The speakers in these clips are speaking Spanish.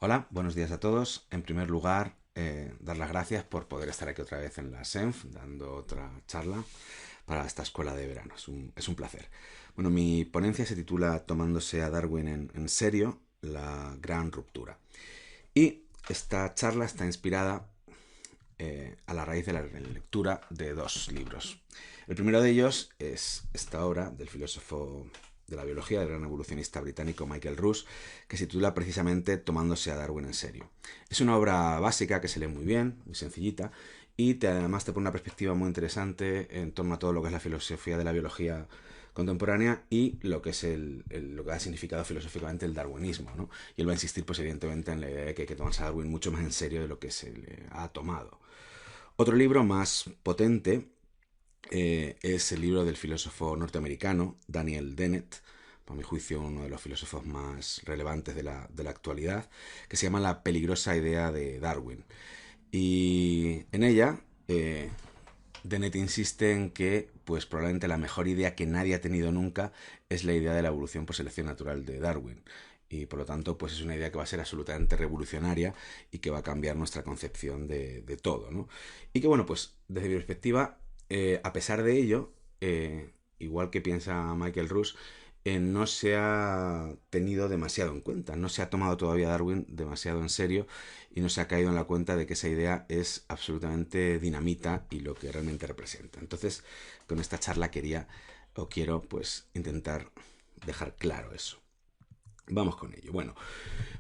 Hola, buenos días a todos. En primer lugar, dar las gracias por poder estar aquí otra vez en la SENF, dando otra charla para esta escuela de verano. Es un placer. Bueno, mi ponencia se titula Tomándose a Darwin en serio, la gran ruptura. Y esta charla está inspirada a la raíz de la lectura de dos libros. El primero de ellos es esta obra del filósofo de la biología, del gran evolucionista británico Michael Ruse, que se titula precisamente Tomándose a Darwin en serio. Es una obra básica que se lee muy bien, muy sencillita, y además te pone una perspectiva muy interesante en torno a todo lo que es la filosofía de la biología contemporánea y lo que es lo que ha significado filosóficamente el darwinismo, ¿no? Y él va a insistir, pues evidentemente, en la idea de que hay que tomarse a Darwin mucho más en serio de lo que se le ha tomado. Otro libro más potente es el libro del filósofo norteamericano Daniel Dennett, por mi juicio uno de los filósofos más relevantes de la actualidad, que se llama La peligrosa idea de Darwin. Y en ella, Dennett insiste en que pues probablemente la mejor idea que nadie ha tenido nunca es la idea de la evolución por selección natural de Darwin. Y por lo tanto, pues es una idea que va a ser absolutamente revolucionaria y que va a cambiar nuestra concepción de todo, ¿no? Y que bueno, pues desde mi perspectiva, a pesar de ello, igual que piensa Michael Ruse, no se ha tenido demasiado en cuenta, no se ha tomado todavía Darwin demasiado en serio y no se ha caído en la cuenta de que esa idea es absolutamente dinamita y lo que realmente representa. Entonces, con esta charla quiero pues intentar dejar claro eso. Vamos con ello. Bueno,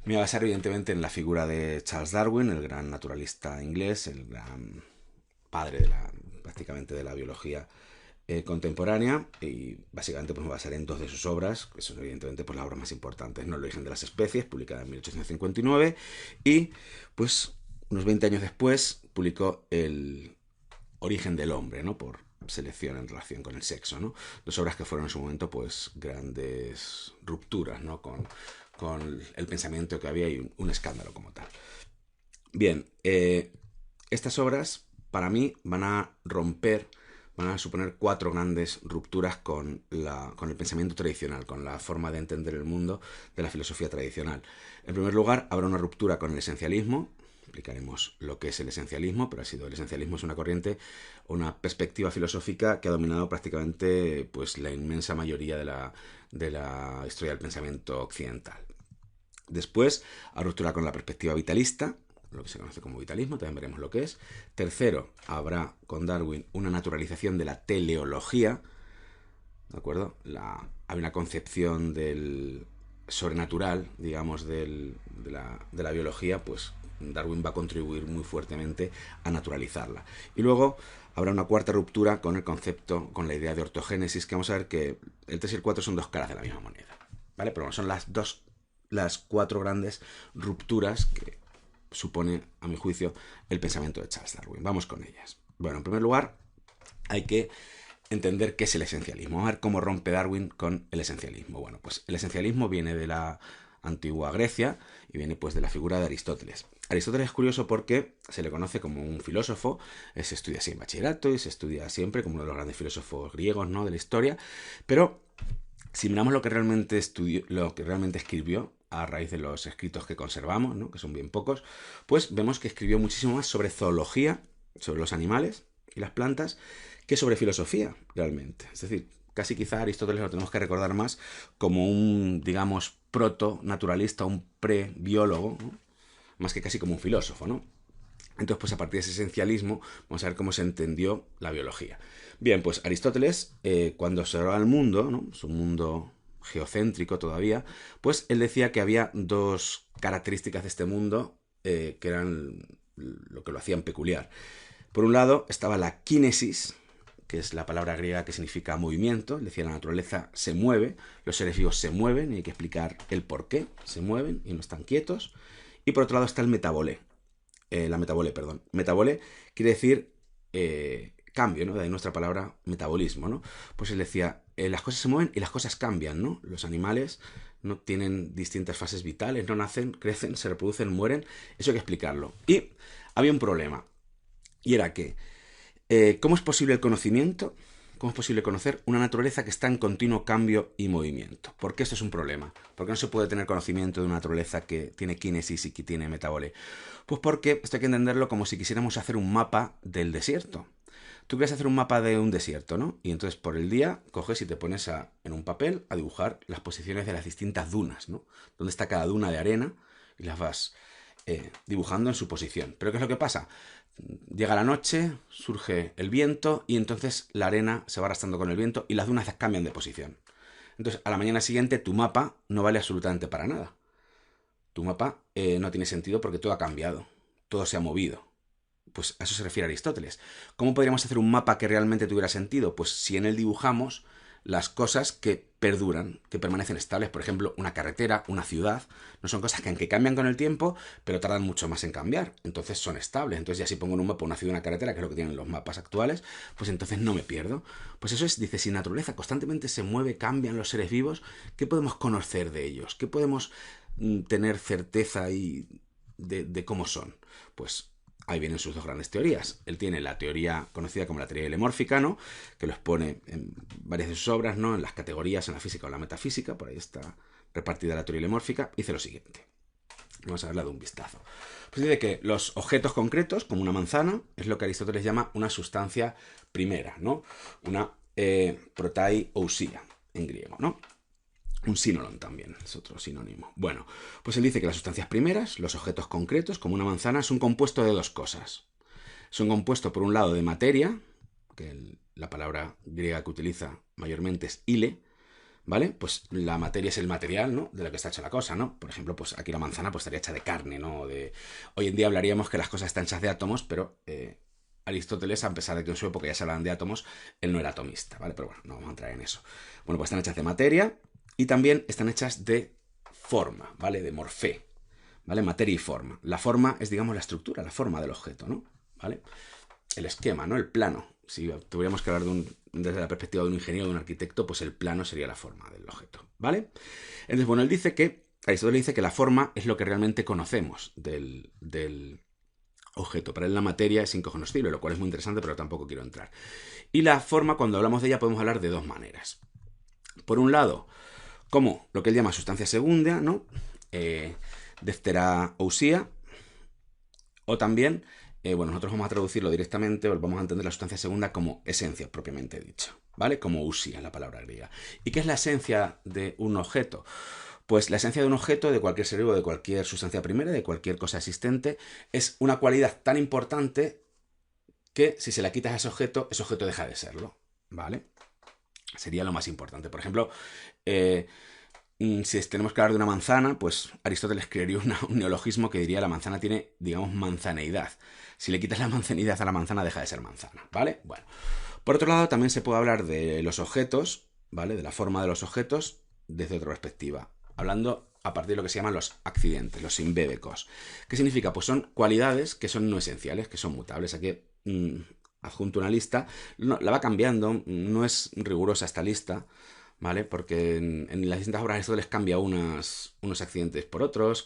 me voy a basar evidentemente en la figura de Charles Darwin, el gran naturalista inglés, el gran padre prácticamente de la biología contemporánea, y básicamente pues me basaré en dos de sus obras, que son evidentemente pues las obras más importantes, ¿no? El origen de las especies, publicada en 1859, y pues unos 20 años después publicó El origen del hombre, ¿no? Por selección en relación con el sexo, ¿no? Dos obras que fueron en su momento pues grandes rupturas, ¿no? Con el pensamiento que había y un escándalo como tal. Bien, estas obras para mí van a suponer cuatro grandes rupturas con el pensamiento tradicional, con la forma de entender el mundo de la filosofía tradicional. En primer lugar, habrá una ruptura con el esencialismo. Explicaremos lo que es el esencialismo, pero el esencialismo es una corriente, una perspectiva filosófica que ha dominado prácticamente pues, la inmensa mayoría de la historia del pensamiento occidental. Después, a ruptura con la perspectiva vitalista, lo que se conoce como vitalismo, también veremos lo que es. Tercero, habrá con Darwin una naturalización de la teleología, ¿de acuerdo? Hay una concepción del sobrenatural, digamos, de la biología, pues Darwin va a contribuir muy fuertemente a naturalizarla. Y luego habrá una cuarta ruptura con el concepto, con la idea de ortogénesis, que vamos a ver que el 3 y el 4 son dos caras de la misma moneda, ¿vale? Pero bueno, son las cuatro grandes rupturas que supone, a mi juicio, el pensamiento de Charles Darwin. Vamos con ellas. Bueno, en primer lugar, hay que entender qué es el esencialismo. Vamos a ver cómo rompe Darwin con el esencialismo. Bueno, pues el esencialismo viene de la antigua Grecia y viene pues de la figura de Aristóteles. Aristóteles es curioso porque se le conoce como un filósofo, se estudia así en bachillerato y se estudia siempre como uno de los grandes filósofos griegos, ¿no?, de la historia, pero si miramos lo que realmente estudió, lo que realmente escribió a raíz de los escritos que conservamos, ¿no?, que son bien pocos, pues vemos que escribió muchísimo más sobre zoología, sobre los animales y las plantas, que sobre filosofía, realmente. Es decir, casi quizá a Aristóteles lo tenemos que recordar más como un, digamos, proto-naturalista, un pre-biólogo, ¿no?, más que casi como un filósofo, ¿no? Entonces, pues a partir de ese esencialismo, vamos a ver cómo se entendió la biología. Bien, pues Aristóteles, cuando observaba el mundo, ¿no?, su mundo geocéntrico todavía, pues él decía que había dos características de este mundo que eran lo que lo hacían peculiar. Por un lado estaba la kínesis, que es la palabra griega que significa movimiento. Decía, la naturaleza se mueve, los seres vivos se mueven y hay que explicar el por qué se mueven y no están quietos. Y por otro lado está el metabolé, la metabole, perdón. Metabole quiere decir cambio, ¿no? De ahí nuestra palabra metabolismo, ¿no? Pues él decía, las cosas se mueven y las cosas cambian, ¿no? Los animales no tienen distintas fases vitales, no nacen, crecen, se reproducen, mueren. Eso hay que explicarlo. Y había un problema, y era que, ¿cómo es posible el conocimiento? ¿Cómo es posible conocer una naturaleza que está en continuo cambio y movimiento? ¿Por qué esto es un problema? ¿Por qué no se puede tener conocimiento de una naturaleza que tiene kinesis y que tiene metabole? Pues porque esto hay que entenderlo como si quisiéramos hacer un mapa del desierto. Tú quieres hacer un mapa de un desierto, ¿no? Y entonces por el día coges y te pones en un papel a dibujar las posiciones de las distintas dunas, ¿no? Dónde está cada duna de arena y las vas dibujando en su posición. ¿Pero qué es lo que pasa? Llega la noche, surge el viento y entonces la arena se va arrastrando con el viento y las dunas cambian de posición. Entonces a la mañana siguiente tu mapa no vale absolutamente para nada. Tu mapa no tiene sentido porque todo ha cambiado, todo se ha movido. Pues a eso se refiere Aristóteles. ¿Cómo podríamos hacer un mapa que realmente tuviera sentido? Pues si en él dibujamos las cosas que perduran, que permanecen estables. Por ejemplo, una carretera, una ciudad, no son cosas que aunque cambian con el tiempo, pero tardan mucho más en cambiar. Entonces son estables. Entonces ya si pongo en un mapa una ciudad, una carretera, que es lo que tienen los mapas actuales, pues entonces no me pierdo. Pues eso es, dice, si la naturaleza constantemente se mueve, cambian los seres vivos, ¿qué podemos conocer de ellos? ¿Qué podemos tener certeza de cómo son? Pues ahí vienen sus dos grandes teorías. Él tiene la teoría conocida como la teoría helemórfica, ¿no? Que lo expone en varias de sus obras, ¿no? En las categorías, en la física o la metafísica, por ahí está repartida la teoría helemórfica. Dice lo siguiente. Vamos a verla de un vistazo. Pues dice que los objetos concretos, como una manzana, es lo que Aristóteles llama una sustancia primera, ¿no? Una protaiousia en griego, ¿no? Un sínolon también, es otro sinónimo. Bueno, pues él dice que las sustancias primeras, los objetos concretos, como una manzana, es un compuesto de dos cosas. Es un compuesto, por un lado, de materia, que la palabra griega que utiliza mayormente es ile, ¿vale? Pues la materia es el material, ¿no? De lo que está hecha la cosa, ¿no? Por ejemplo, pues aquí la manzana pues estaría hecha de carne, ¿no? Hoy en día hablaríamos que las cosas están hechas de átomos, pero Aristóteles, a pesar de que en su época ya se hablaban de átomos, él no era atomista, ¿vale? Pero bueno, no vamos a entrar en eso. Bueno, pues están hechas de materia. Y también están hechas de forma, ¿vale? De morfé, ¿vale? Materia y forma. La forma es, digamos, la estructura, la forma del objeto, ¿no? ¿Vale? El esquema, ¿no? El plano. Si tuviéramos que hablar desde la perspectiva de un ingeniero, de un arquitecto, pues el plano sería la forma del objeto, ¿vale? Entonces, bueno, Aristóteles dice que la forma es lo que realmente conocemos del objeto. Para él la materia es incognoscible, lo cual es muy interesante, pero tampoco quiero entrar. Y la forma, cuando hablamos de ella, podemos hablar de dos maneras. Por un lado, como lo que él llama sustancia segunda, ¿no? Deuteraousia, o también, bueno, nosotros vamos a traducirlo directamente, o vamos a entender la sustancia segunda como esencia, propiamente dicho, ¿vale? Como ousia, la palabra griega. ¿Y qué es la esencia de un objeto? Pues la esencia de un objeto, de cualquier ser vivo, de cualquier sustancia primera, de cualquier cosa existente, es una cualidad tan importante que si se la quitas a ese objeto deja de serlo, ¿vale? Sería lo más importante. Por ejemplo, si tenemos que hablar de una manzana, pues Aristóteles crearía un neologismo que diría la manzana tiene, digamos, manzaneidad. Si le quitas la manzaneidad a la manzana, deja de ser manzana, ¿vale? Bueno. Por otro lado, también se puede hablar de los objetos, ¿vale? De la forma de los objetos desde otra perspectiva. Hablando a partir de lo que se llaman los accidentes, los imbédicos. ¿Qué significa? Pues son cualidades que son no esenciales, que son mutables. Aquí adjunto una lista, la va cambiando, no es rigurosa esta lista, ¿vale? Porque en las distintas obras de Aristóteles cambia unos accidentes por otros,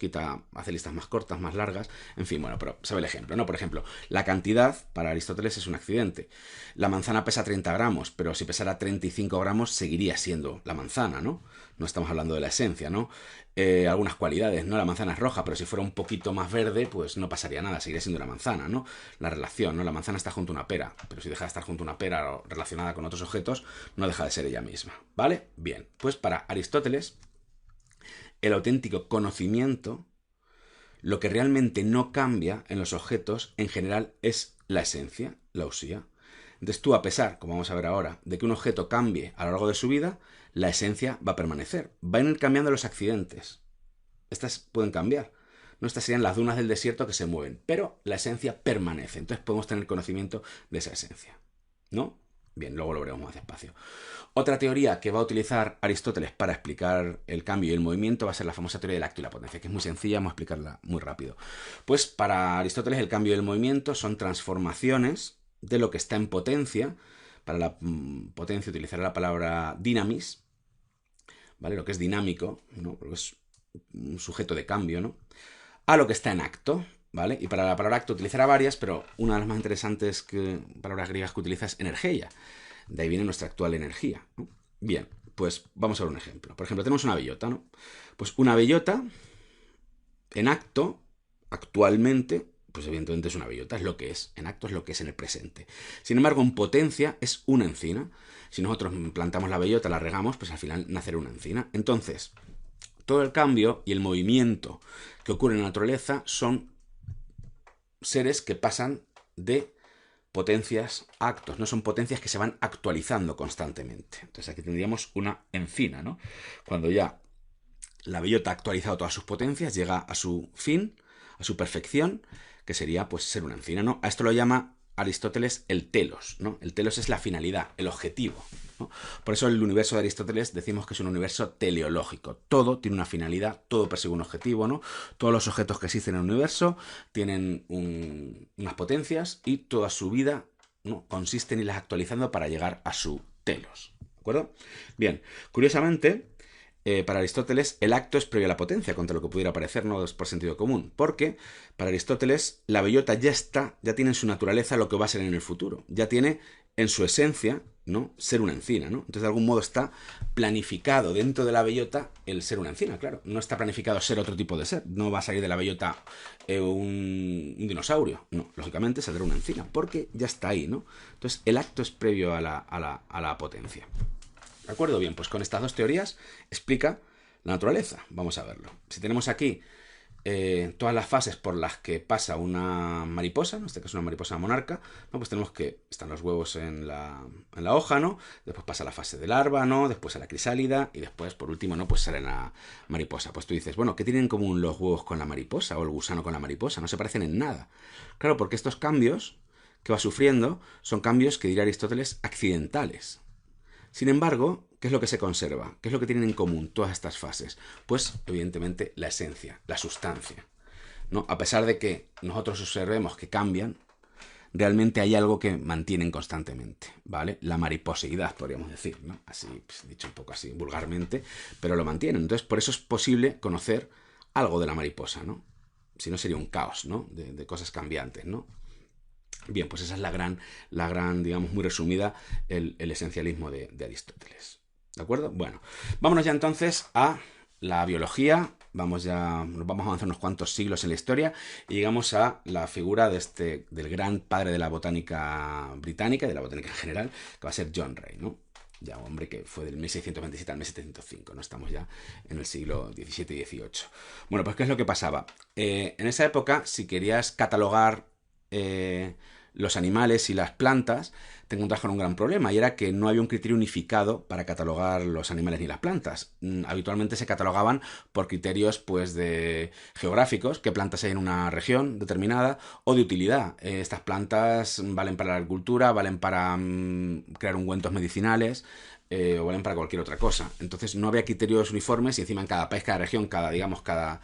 hace listas más cortas, más largas, en fin, bueno, pero sabe el ejemplo, ¿no? Por ejemplo, la cantidad para Aristóteles es un accidente. La manzana pesa 30 gramos, pero si pesara 35 gramos seguiría siendo la manzana, ¿no? No estamos hablando de la esencia, ¿no? Algunas cualidades, ¿no? La manzana es roja, pero si fuera un poquito más verde, pues no pasaría nada, seguiría siendo una manzana, ¿no? La relación, ¿no? La manzana está junto a una pera, pero si deja de estar junto a una pera relacionada con otros objetos, no deja de ser ella misma, ¿vale? Bien, pues para Aristóteles, el auténtico conocimiento, lo que realmente no cambia en los objetos, en general, es la esencia, la ousia. Entonces tú, a pesar, como vamos a ver ahora, de que un objeto cambie a lo largo de su vida, la esencia va a permanecer. Van a ir cambiando los accidentes. Estas pueden cambiar. No, estas serían las dunas del desierto que se mueven, pero la esencia permanece. Entonces podemos tener conocimiento de esa esencia, ¿no? Bien, luego lo veremos más despacio. Otra teoría que va a utilizar Aristóteles para explicar el cambio y el movimiento va a ser la famosa teoría del acto y la potencia, que es muy sencilla, vamos a explicarla muy rápido. Pues para Aristóteles el cambio y el movimiento son transformaciones de lo que está en potencia. Para la potencia utilizará la palabra dynamis, ¿vale? Lo que es dinámico, ¿no? Porque es un sujeto de cambio, ¿no? A lo que está en acto, ¿vale? Y para la palabra acto utilizará varias, pero una de las más interesantes palabras griegas que utiliza es energía. De ahí viene nuestra actual energía, ¿no? Bien, pues vamos a ver un ejemplo. Por ejemplo, tenemos una bellota, ¿no? Pues una bellota en acto, actualmente, pues evidentemente es una bellota, es lo que es. En acto es lo que es en el presente. Sin embargo, en potencia es una encina. Si nosotros plantamos la bellota, la regamos, pues al final nacerá una encina. Entonces, todo el cambio y el movimiento que ocurre en la naturaleza son seres que pasan de potencias a actos, no son potencias que se van actualizando constantemente. Entonces aquí tendríamos una encina, ¿no? Cuando ya la bellota ha actualizado todas sus potencias, llega a su fin, a su perfección, que sería pues ser una encina, ¿no? A esto lo llama Aristóteles el telos, ¿no? El telos es la finalidad, el objetivo, ¿no? Por eso el universo de Aristóteles decimos que es un universo teleológico. Todo tiene una finalidad, todo persigue un objetivo, ¿no? Todos los objetos que existen en el universo tienen unas potencias y toda su vida, ¿no?, consiste en irlas actualizando para llegar a su telos, ¿de acuerdo? Bien, curiosamente, para Aristóteles el acto es previo a la potencia, contra lo que pudiera parecernos por sentido común, porque para Aristóteles la bellota ya tiene en su naturaleza lo que va a ser en el futuro, ya tiene en su esencia, ¿no?, ser una encina, ¿no? Entonces de algún modo está planificado dentro de la bellota el ser una encina, claro, no está planificado ser otro tipo de ser, no va a salir de la bellota un dinosaurio, no, lógicamente saldrá una encina, porque ya está ahí, ¿no? Entonces el acto es previo a la potencia. ¿De acuerdo? Bien, pues con estas dos teorías explica la naturaleza. Vamos a verlo. Si tenemos aquí todas las fases por las que pasa una mariposa, en este caso una mariposa monarca, ¿no?, pues tenemos que están los huevos en la hoja, ¿no? Después pasa la fase de larva, ¿no? Después a la crisálida y después, por último, ¿no?, pues sale la mariposa. Pues tú dices, bueno, ¿qué tienen en común los huevos con la mariposa o el gusano con la mariposa? No se parecen en nada. Claro, porque estos cambios que va sufriendo son cambios que diría Aristóteles accidentales. Sin embargo, ¿qué es lo que se conserva? ¿Qué es lo que tienen en común todas estas fases? Pues, evidentemente, la esencia, la sustancia, ¿no? A pesar de que nosotros observemos que cambian, realmente hay algo que mantienen constantemente, ¿vale? La mariposeidad, podríamos decir, ¿no? Así, pues, dicho un poco así vulgarmente, pero lo mantienen. Entonces, por eso es posible conocer algo de la mariposa, ¿no? Si no, sería un caos, ¿no? De cosas cambiantes, ¿no? Bien, pues esa es la gran, digamos, muy resumida, el esencialismo de Aristóteles. ¿De acuerdo? Bueno, vámonos ya entonces a la biología. Nos vamos a avanzar unos cuantos siglos en la historia y llegamos a la figura del gran padre de la botánica británica y de la botánica en general, que va a ser John Ray, ¿no? Ya un hombre que fue del 1627 al 1705, ¿no? Estamos ya en el siglo XVII y XVIII. Bueno, pues ¿qué es lo que pasaba? En esa época, si querías catalogar los animales y las plantas, te encontrás con un gran problema, y era que no había un criterio unificado para catalogar los animales ni las plantas. Habitualmente se catalogaban por criterios pues geográficos, qué plantas hay en una región determinada, o de utilidad. Estas plantas valen para la agricultura, valen para crear ungüentos medicinales, o valen para cualquier otra cosa. Entonces no había criterios uniformes y encima en cada país, cada región, cada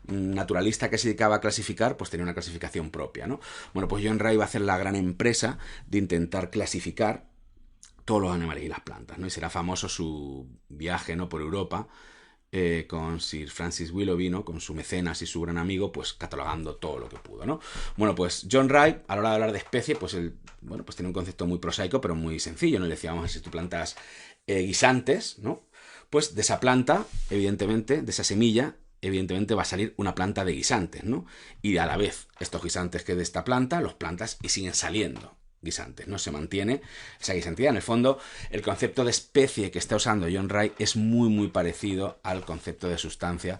naturalista que se dedicaba a clasificar, pues tenía una clasificación propia, ¿no? Bueno, pues John Ray va a hacer la gran empresa de intentar clasificar todos los animales y las plantas, ¿no? Y será famoso su viaje, ¿no?, por Europa, con Sir Francis Willoughby, ¿no?, con su mecenas y su gran amigo, pues catalogando todo lo que pudo, ¿no? Bueno, pues John Ray, a la hora de hablar de especie, pues pues tiene un concepto muy prosaico, pero muy sencillo, ¿no? Le decía, vamos a ver, si tú plantas guisantes, ¿no?, pues de esa planta, evidentemente, de esa semilla, evidentemente va a salir una planta de guisantes, ¿no? Y a la vez, estos guisantes que de esta planta, los plantas y siguen saliendo guisantes, ¿no? Se mantiene esa guisantidad. En el fondo, el concepto de especie que está usando John Ray es muy, muy parecido al concepto de sustancia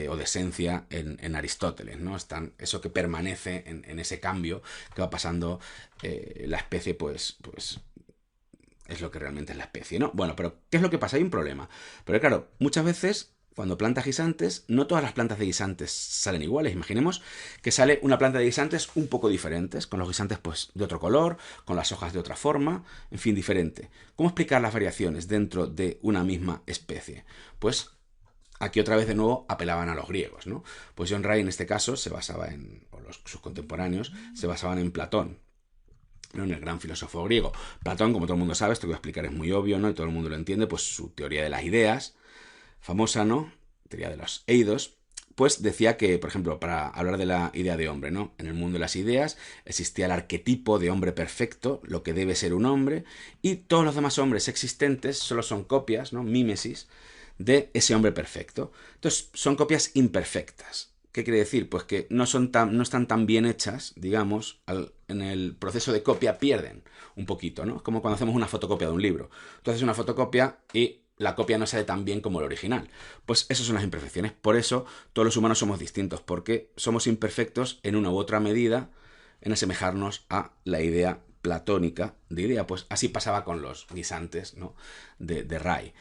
o de esencia en Aristóteles, ¿no? Eso que permanece en ese cambio que va pasando la especie, pues es lo que realmente es la especie, ¿no? Bueno, pero ¿qué es lo que pasa? Hay un problema. Pero claro, muchas veces cuando plantas guisantes, no todas las plantas de guisantes salen iguales. Imaginemos que sale una planta de guisantes un poco diferentes, con los guisantes pues de otro color, con las hojas de otra forma, en fin, diferente. ¿Cómo explicar las variaciones dentro de una misma especie? Pues aquí otra vez de nuevo apelaban a los griegos, ¿no? Pues John Ray en este caso se basaba sus contemporáneos se basaban en Platón, ¿no?, en el gran filósofo griego. Platón, como todo el mundo sabe, esto que voy a explicar es muy obvio, ¿no?, y todo el mundo lo entiende, pues su teoría de las ideas, famosa, ¿no?, teoría de los eidos, pues decía que, por ejemplo, para hablar de la idea de hombre, ¿no? En el mundo de las ideas existía el arquetipo de hombre perfecto, lo que debe ser un hombre, y todos los demás hombres existentes solo son copias, ¿no? Mímesis de ese hombre perfecto. Entonces, son copias imperfectas. ¿Qué quiere decir? Pues que no están tan bien hechas, digamos, en el proceso de copia pierden un poquito, ¿no? Es como cuando hacemos una fotocopia de un libro. Tú haces una fotocopia y la copia no sale tan bien como el original. Pues esas son las imperfecciones. Por eso todos los humanos somos distintos, porque somos imperfectos en una u otra medida en asemejarnos a la idea platónica de idea. Pues así pasaba con los guisantes, ¿no? de Ray.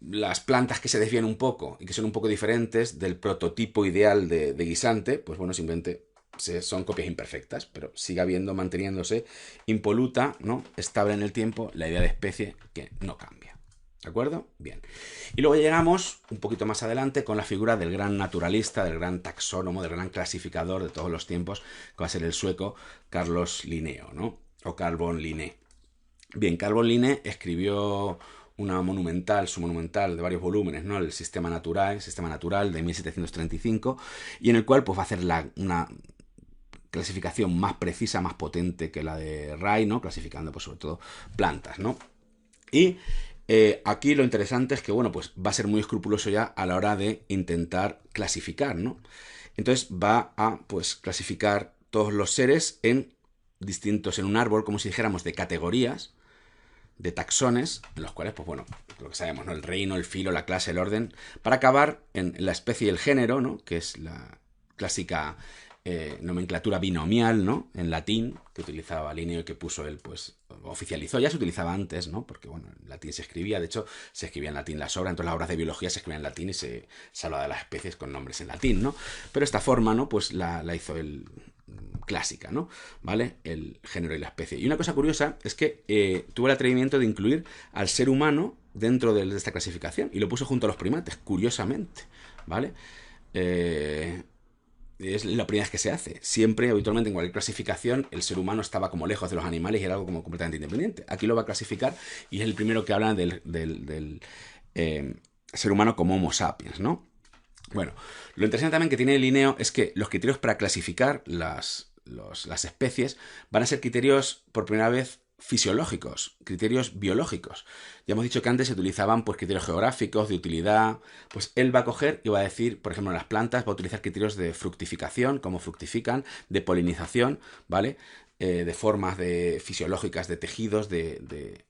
Las plantas que se desvían un poco y que son un poco diferentes del prototipo ideal de guisante, pues bueno, simplemente son copias imperfectas, pero sigue habiendo, manteniéndose impoluta, ¿no? Estable en el tiempo, la idea de especie que no cambia. ¿De acuerdo? Bien. Y luego llegamos un poquito más adelante con la figura del gran naturalista, del gran taxónomo, del gran clasificador de todos los tiempos, que va a ser el sueco Carlos Linneo, ¿no? O Carl von Linné. Bien, Carl von Linné escribió su monumental de varios volúmenes, ¿no? El Sistema Natural de 1735, y en el cual pues va a hacer una clasificación más precisa, más potente que la de Ray, ¿no? Clasificando pues sobre todo plantas, ¿no? Y aquí lo interesante es que, bueno, pues va a ser muy escrupuloso ya a la hora de intentar clasificar, ¿no? Entonces va a, pues, clasificar todos los seres en un árbol, como si dijéramos, de categorías, de taxones, en los cuales, pues bueno, lo que sabemos, ¿no? El reino, el filo, la clase, el orden, para acabar en la especie y el género, ¿no? Que es la clásica nomenclatura binomial, ¿no? En latín, que utilizaba Linneo y que puso él, pues, oficializó. Ya se utilizaba antes, ¿no? Porque, bueno, en latín se escribía, de hecho, se escribía en latín las obras, entonces las obras de biología se escribían en latín y se hablaba de las especies con nombres en latín, ¿no? Pero esta forma, ¿no? Pues la hizo él clásica, ¿no? ¿Vale? El género y la especie. Y una cosa curiosa es que tuvo el atrevimiento de incluir al ser humano dentro de esta clasificación y lo puso junto a los primates, curiosamente, ¿vale? Es la primera vez que se hace. Siempre, habitualmente, en cualquier clasificación, el ser humano estaba como lejos de los animales y era algo como completamente independiente. Aquí lo va a clasificar y es el primero que habla del ser humano como Homo sapiens, ¿no? Bueno, lo interesante también que tiene Linneo es que los criterios para clasificar las especies van a ser criterios, por primera vez, fisiológicos, criterios biológicos. Ya hemos dicho que antes se utilizaban pues criterios geográficos, de utilidad. Pues él va a coger y va a decir, por ejemplo, en las plantas va a utilizar criterios de fructificación, cómo fructifican, de polinización, ¿vale? De formas fisiológicas de tejidos, de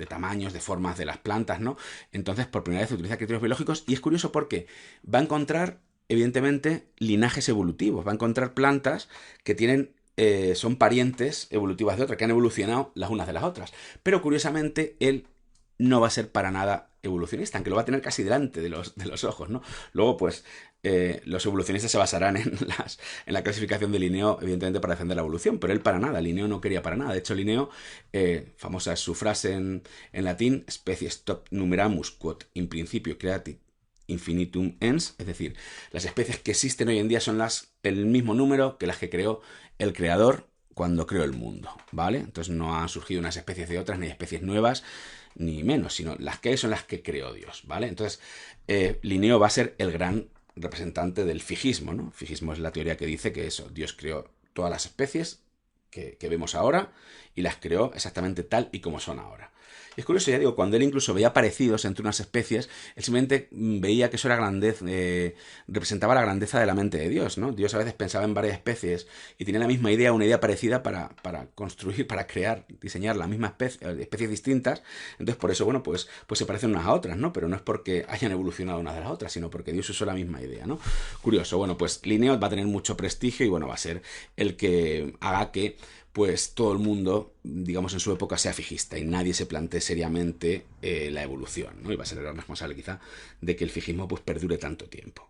tamaños, de formas de las plantas, ¿no? Entonces, por primera vez utiliza criterios biológicos y es curioso porque va a encontrar, evidentemente, linajes evolutivos. Va a encontrar plantas que son parientes evolutivas de otras, que han evolucionado las unas de las otras. Pero curiosamente, él no va a ser para nada evolucionista, aunque lo va a tener casi delante de los ojos, ¿no? Luego, pues, los evolucionistas se basarán en la clasificación de Linneo, evidentemente, para defender la evolución, pero él para nada, Linneo no quería para nada. De hecho, Linneo, famosa es su frase en latín, species top numeramus quod in principio creati infinitum ens, es decir, las especies que existen hoy en día son el mismo número que las que creó el creador cuando creó el mundo, ¿vale? Entonces no han surgido unas especies de otras, ni especies nuevas, ni menos, sino las que hay son las que creó Dios, ¿vale? Entonces, Linneo va a ser el gran representante del fijísmo, ¿no? Fijísmo es la teoría que dice que Dios creó todas las especies que vemos ahora y las creó exactamente tal y como son ahora. Y es curioso, ya digo, cuando él incluso veía parecidos entre unas especies, él simplemente veía que eso era representaba la grandeza de la mente de Dios, ¿no? Dios a veces pensaba en varias especies y tenía la misma idea, una idea parecida para construir, para crear, diseñar la misma especies distintas. Entonces, por eso, bueno, pues se parecen unas a otras, ¿no? Pero no es porque hayan evolucionado unas de las otras, sino porque Dios usó la misma idea, ¿no? Curioso, bueno, pues Linneo va a tener mucho prestigio y, bueno, va a ser el que haga que pues todo el mundo, digamos, en su época sea fijista y nadie se plantee seriamente la evolución, ¿no? Y va a ser el gran responsable quizá de que el fijismo pues perdure tanto tiempo.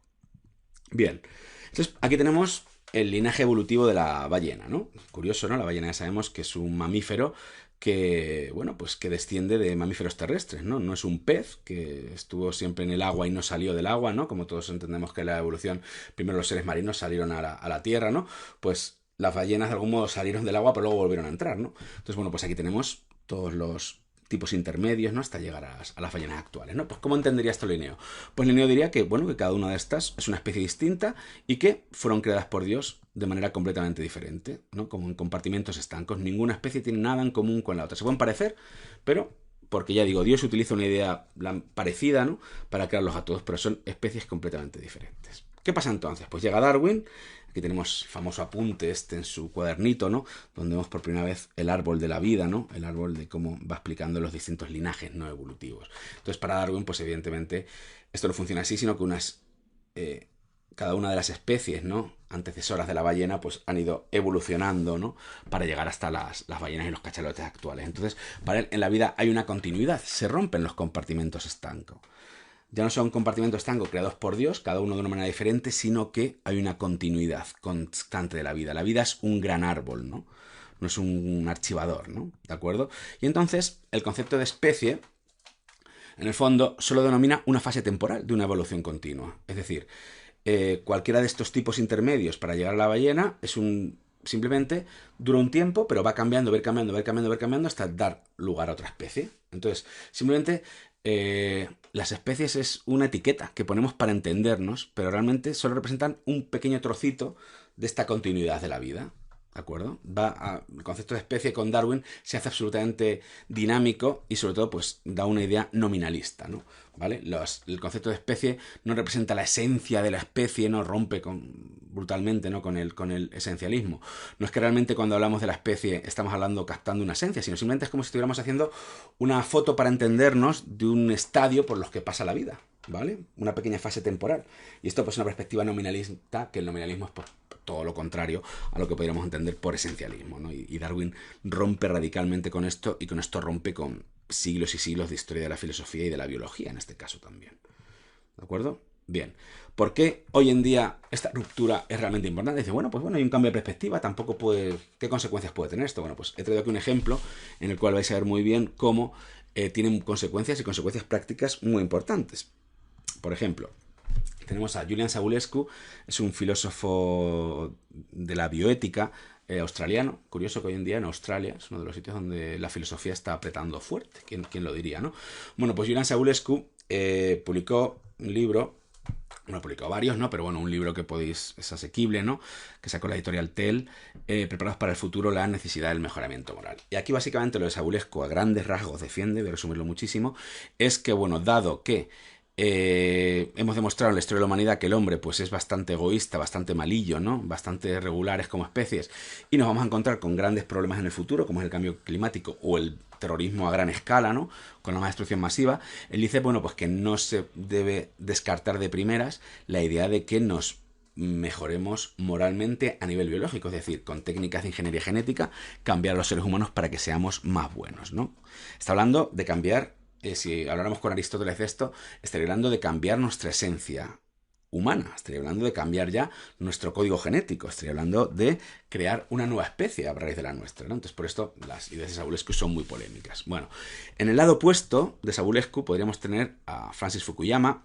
Bien, entonces aquí tenemos el linaje evolutivo de la ballena, ¿no? Curioso, ¿no? La ballena ya sabemos que es un mamífero que, bueno, pues que desciende de mamíferos terrestres, ¿no? No es un pez que estuvo siempre en el agua y no salió del agua, ¿no? Como todos entendemos que la evolución, primero los seres marinos salieron a la tierra, ¿no? Pues las ballenas de algún modo salieron del agua pero luego volvieron a entrar, ¿no? Entonces, bueno, pues aquí tenemos todos los tipos intermedios, ¿no? Hasta llegar a las ballenas actuales, ¿no? Pues ¿cómo entendería esto Linneo? Pues Linneo diría que, bueno, que cada una de estas es una especie distinta y que fueron creadas por Dios de manera completamente diferente, ¿no? Como en compartimentos estancos. Ninguna especie tiene nada en común con la otra. Se pueden parecer, pero, porque ya digo, Dios utiliza una idea parecida, ¿no? Para crearlos a todos, pero son especies completamente diferentes. ¿Qué pasa entonces? Pues llega Darwin. Aquí tenemos el famoso apunte en su cuadernito, ¿no? Donde vemos por primera vez el árbol de la vida, ¿no? El árbol de cómo va explicando los distintos linajes no evolutivos. Entonces, para Darwin, pues evidentemente, esto no funciona así, sino que cada una de las especies, ¿no? Antecesoras de la ballena, pues han ido evolucionando, ¿no? Para llegar hasta las ballenas y los cachalotes actuales. Entonces, para él, en la vida hay una continuidad, se rompen los compartimentos estancos. Ya no son compartimentos estancos creados por Dios, cada uno de una manera diferente, sino que hay una continuidad constante de la vida. La vida es un gran árbol, ¿no? No es un archivador, ¿no? ¿De acuerdo? Y entonces, el concepto de especie, en el fondo, solo denomina una fase temporal de una evolución continua. Es decir, cualquiera de estos tipos intermedios para llegar a la ballena simplemente dura un tiempo, pero va cambiando, va cambiando hasta dar lugar a otra especie. Entonces, simplemente las especies es una etiqueta que ponemos para entendernos, pero realmente solo representan un pequeño trocito de esta continuidad de la vida. ¿De acuerdo? El concepto de especie con Darwin se hace absolutamente dinámico y sobre todo pues da una idea nominalista, ¿no? ¿Vale? El concepto de especie no representa la esencia de la especie, no rompe brutalmente, ¿no? con el esencialismo. No es que realmente cuando hablamos de la especie estamos captando una esencia, sino simplemente es como si estuviéramos haciendo una foto para entendernos de un estadio por los que pasa la vida, ¿vale? Una pequeña fase temporal. Y esto pues es una perspectiva nominalista, que el nominalismo es pues, todo lo contrario a lo que podríamos entender por esencialismo, ¿no? Y Darwin rompe radicalmente con esto, y con esto rompe con siglos y siglos de historia de la filosofía y de la biología en este caso también. ¿De acuerdo? Bien. ¿Por qué hoy en día esta ruptura es realmente importante? Dice, bueno, pues bueno, hay un cambio de perspectiva, tampoco puede... ¿Qué consecuencias puede tener esto? Bueno, pues he traído aquí un ejemplo en el cual vais a ver muy bien cómo tienen consecuencias y consecuencias prácticas muy importantes. Por ejemplo, tenemos a Julian Savulescu, es un filósofo de la bioética australiano. Curioso que hoy en día en Australia es uno de los sitios donde la filosofía está apretando fuerte. ¿Quién lo diría, no? Bueno, pues Julian Savulescu publicó un libro, bueno, publicó varios, ¿no? Pero bueno, un libro que es asequible, ¿no? Que sacó la editorial TEL, Preparados para el futuro, la necesidad del mejoramiento moral. Y aquí básicamente lo de Savulescu a grandes rasgos defiende, voy a resumirlo muchísimo, es que, bueno, dado que hemos demostrado en la historia de la humanidad que el hombre pues es bastante egoísta, bastante malillo, ¿no? Bastante regulares como especies, y nos vamos a encontrar con grandes problemas en el futuro, como es el cambio climático o el terrorismo a gran escala, ¿no? Con la destrucción masiva. Él dice, bueno, pues que no se debe descartar de primeras la idea de que nos mejoremos moralmente a nivel biológico, es decir, con técnicas de ingeniería genética, cambiar a los seres humanos para que seamos más buenos, ¿no? Está hablando de cambiar, si habláramos con Aristóteles de esto, estaría hablando de cambiar nuestra esencia humana, estaría hablando de cambiar ya nuestro código genético, estaría hablando de crear una nueva especie a raíz de la nuestra, ¿no? Entonces, por esto las ideas de Savulescu son muy polémicas. Bueno, en el lado opuesto de Savulescu podríamos tener a Francis Fukuyama,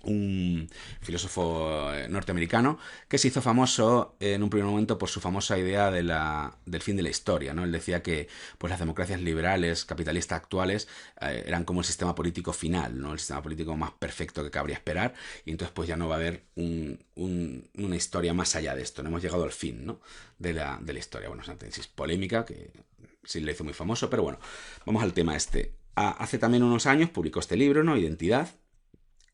un filósofo norteamericano que se hizo famoso en un primer momento por su famosa idea del fin de la historia, ¿no? Él decía que pues, las democracias liberales, capitalistas actuales eran como el sistema político final, ¿no? El sistema político más perfecto que cabría esperar, y entonces pues ya no va a haber una historia más allá de esto, no hemos llegado al fin, ¿no? de la historia. Bueno, es una tesis polémica que sí le hizo muy famoso, pero bueno, vamos al tema este. Hace también unos años publicó este libro, ¿no? Identidad,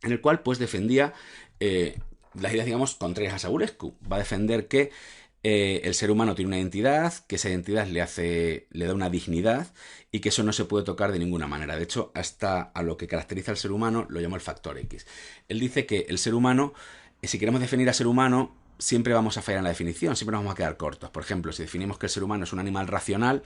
en el cual pues defendía las ideas, digamos, contrarias a Savulescu. Va a defender que el ser humano tiene una identidad, que esa identidad le da una dignidad y que eso no se puede tocar de ninguna manera. De hecho, hasta a lo que caracteriza al ser humano lo llamó el factor X. Él dice que el ser humano, si queremos definir al ser humano, siempre vamos a fallar en la definición, siempre nos vamos a quedar cortos. Por ejemplo, si definimos que el ser humano es un animal racional,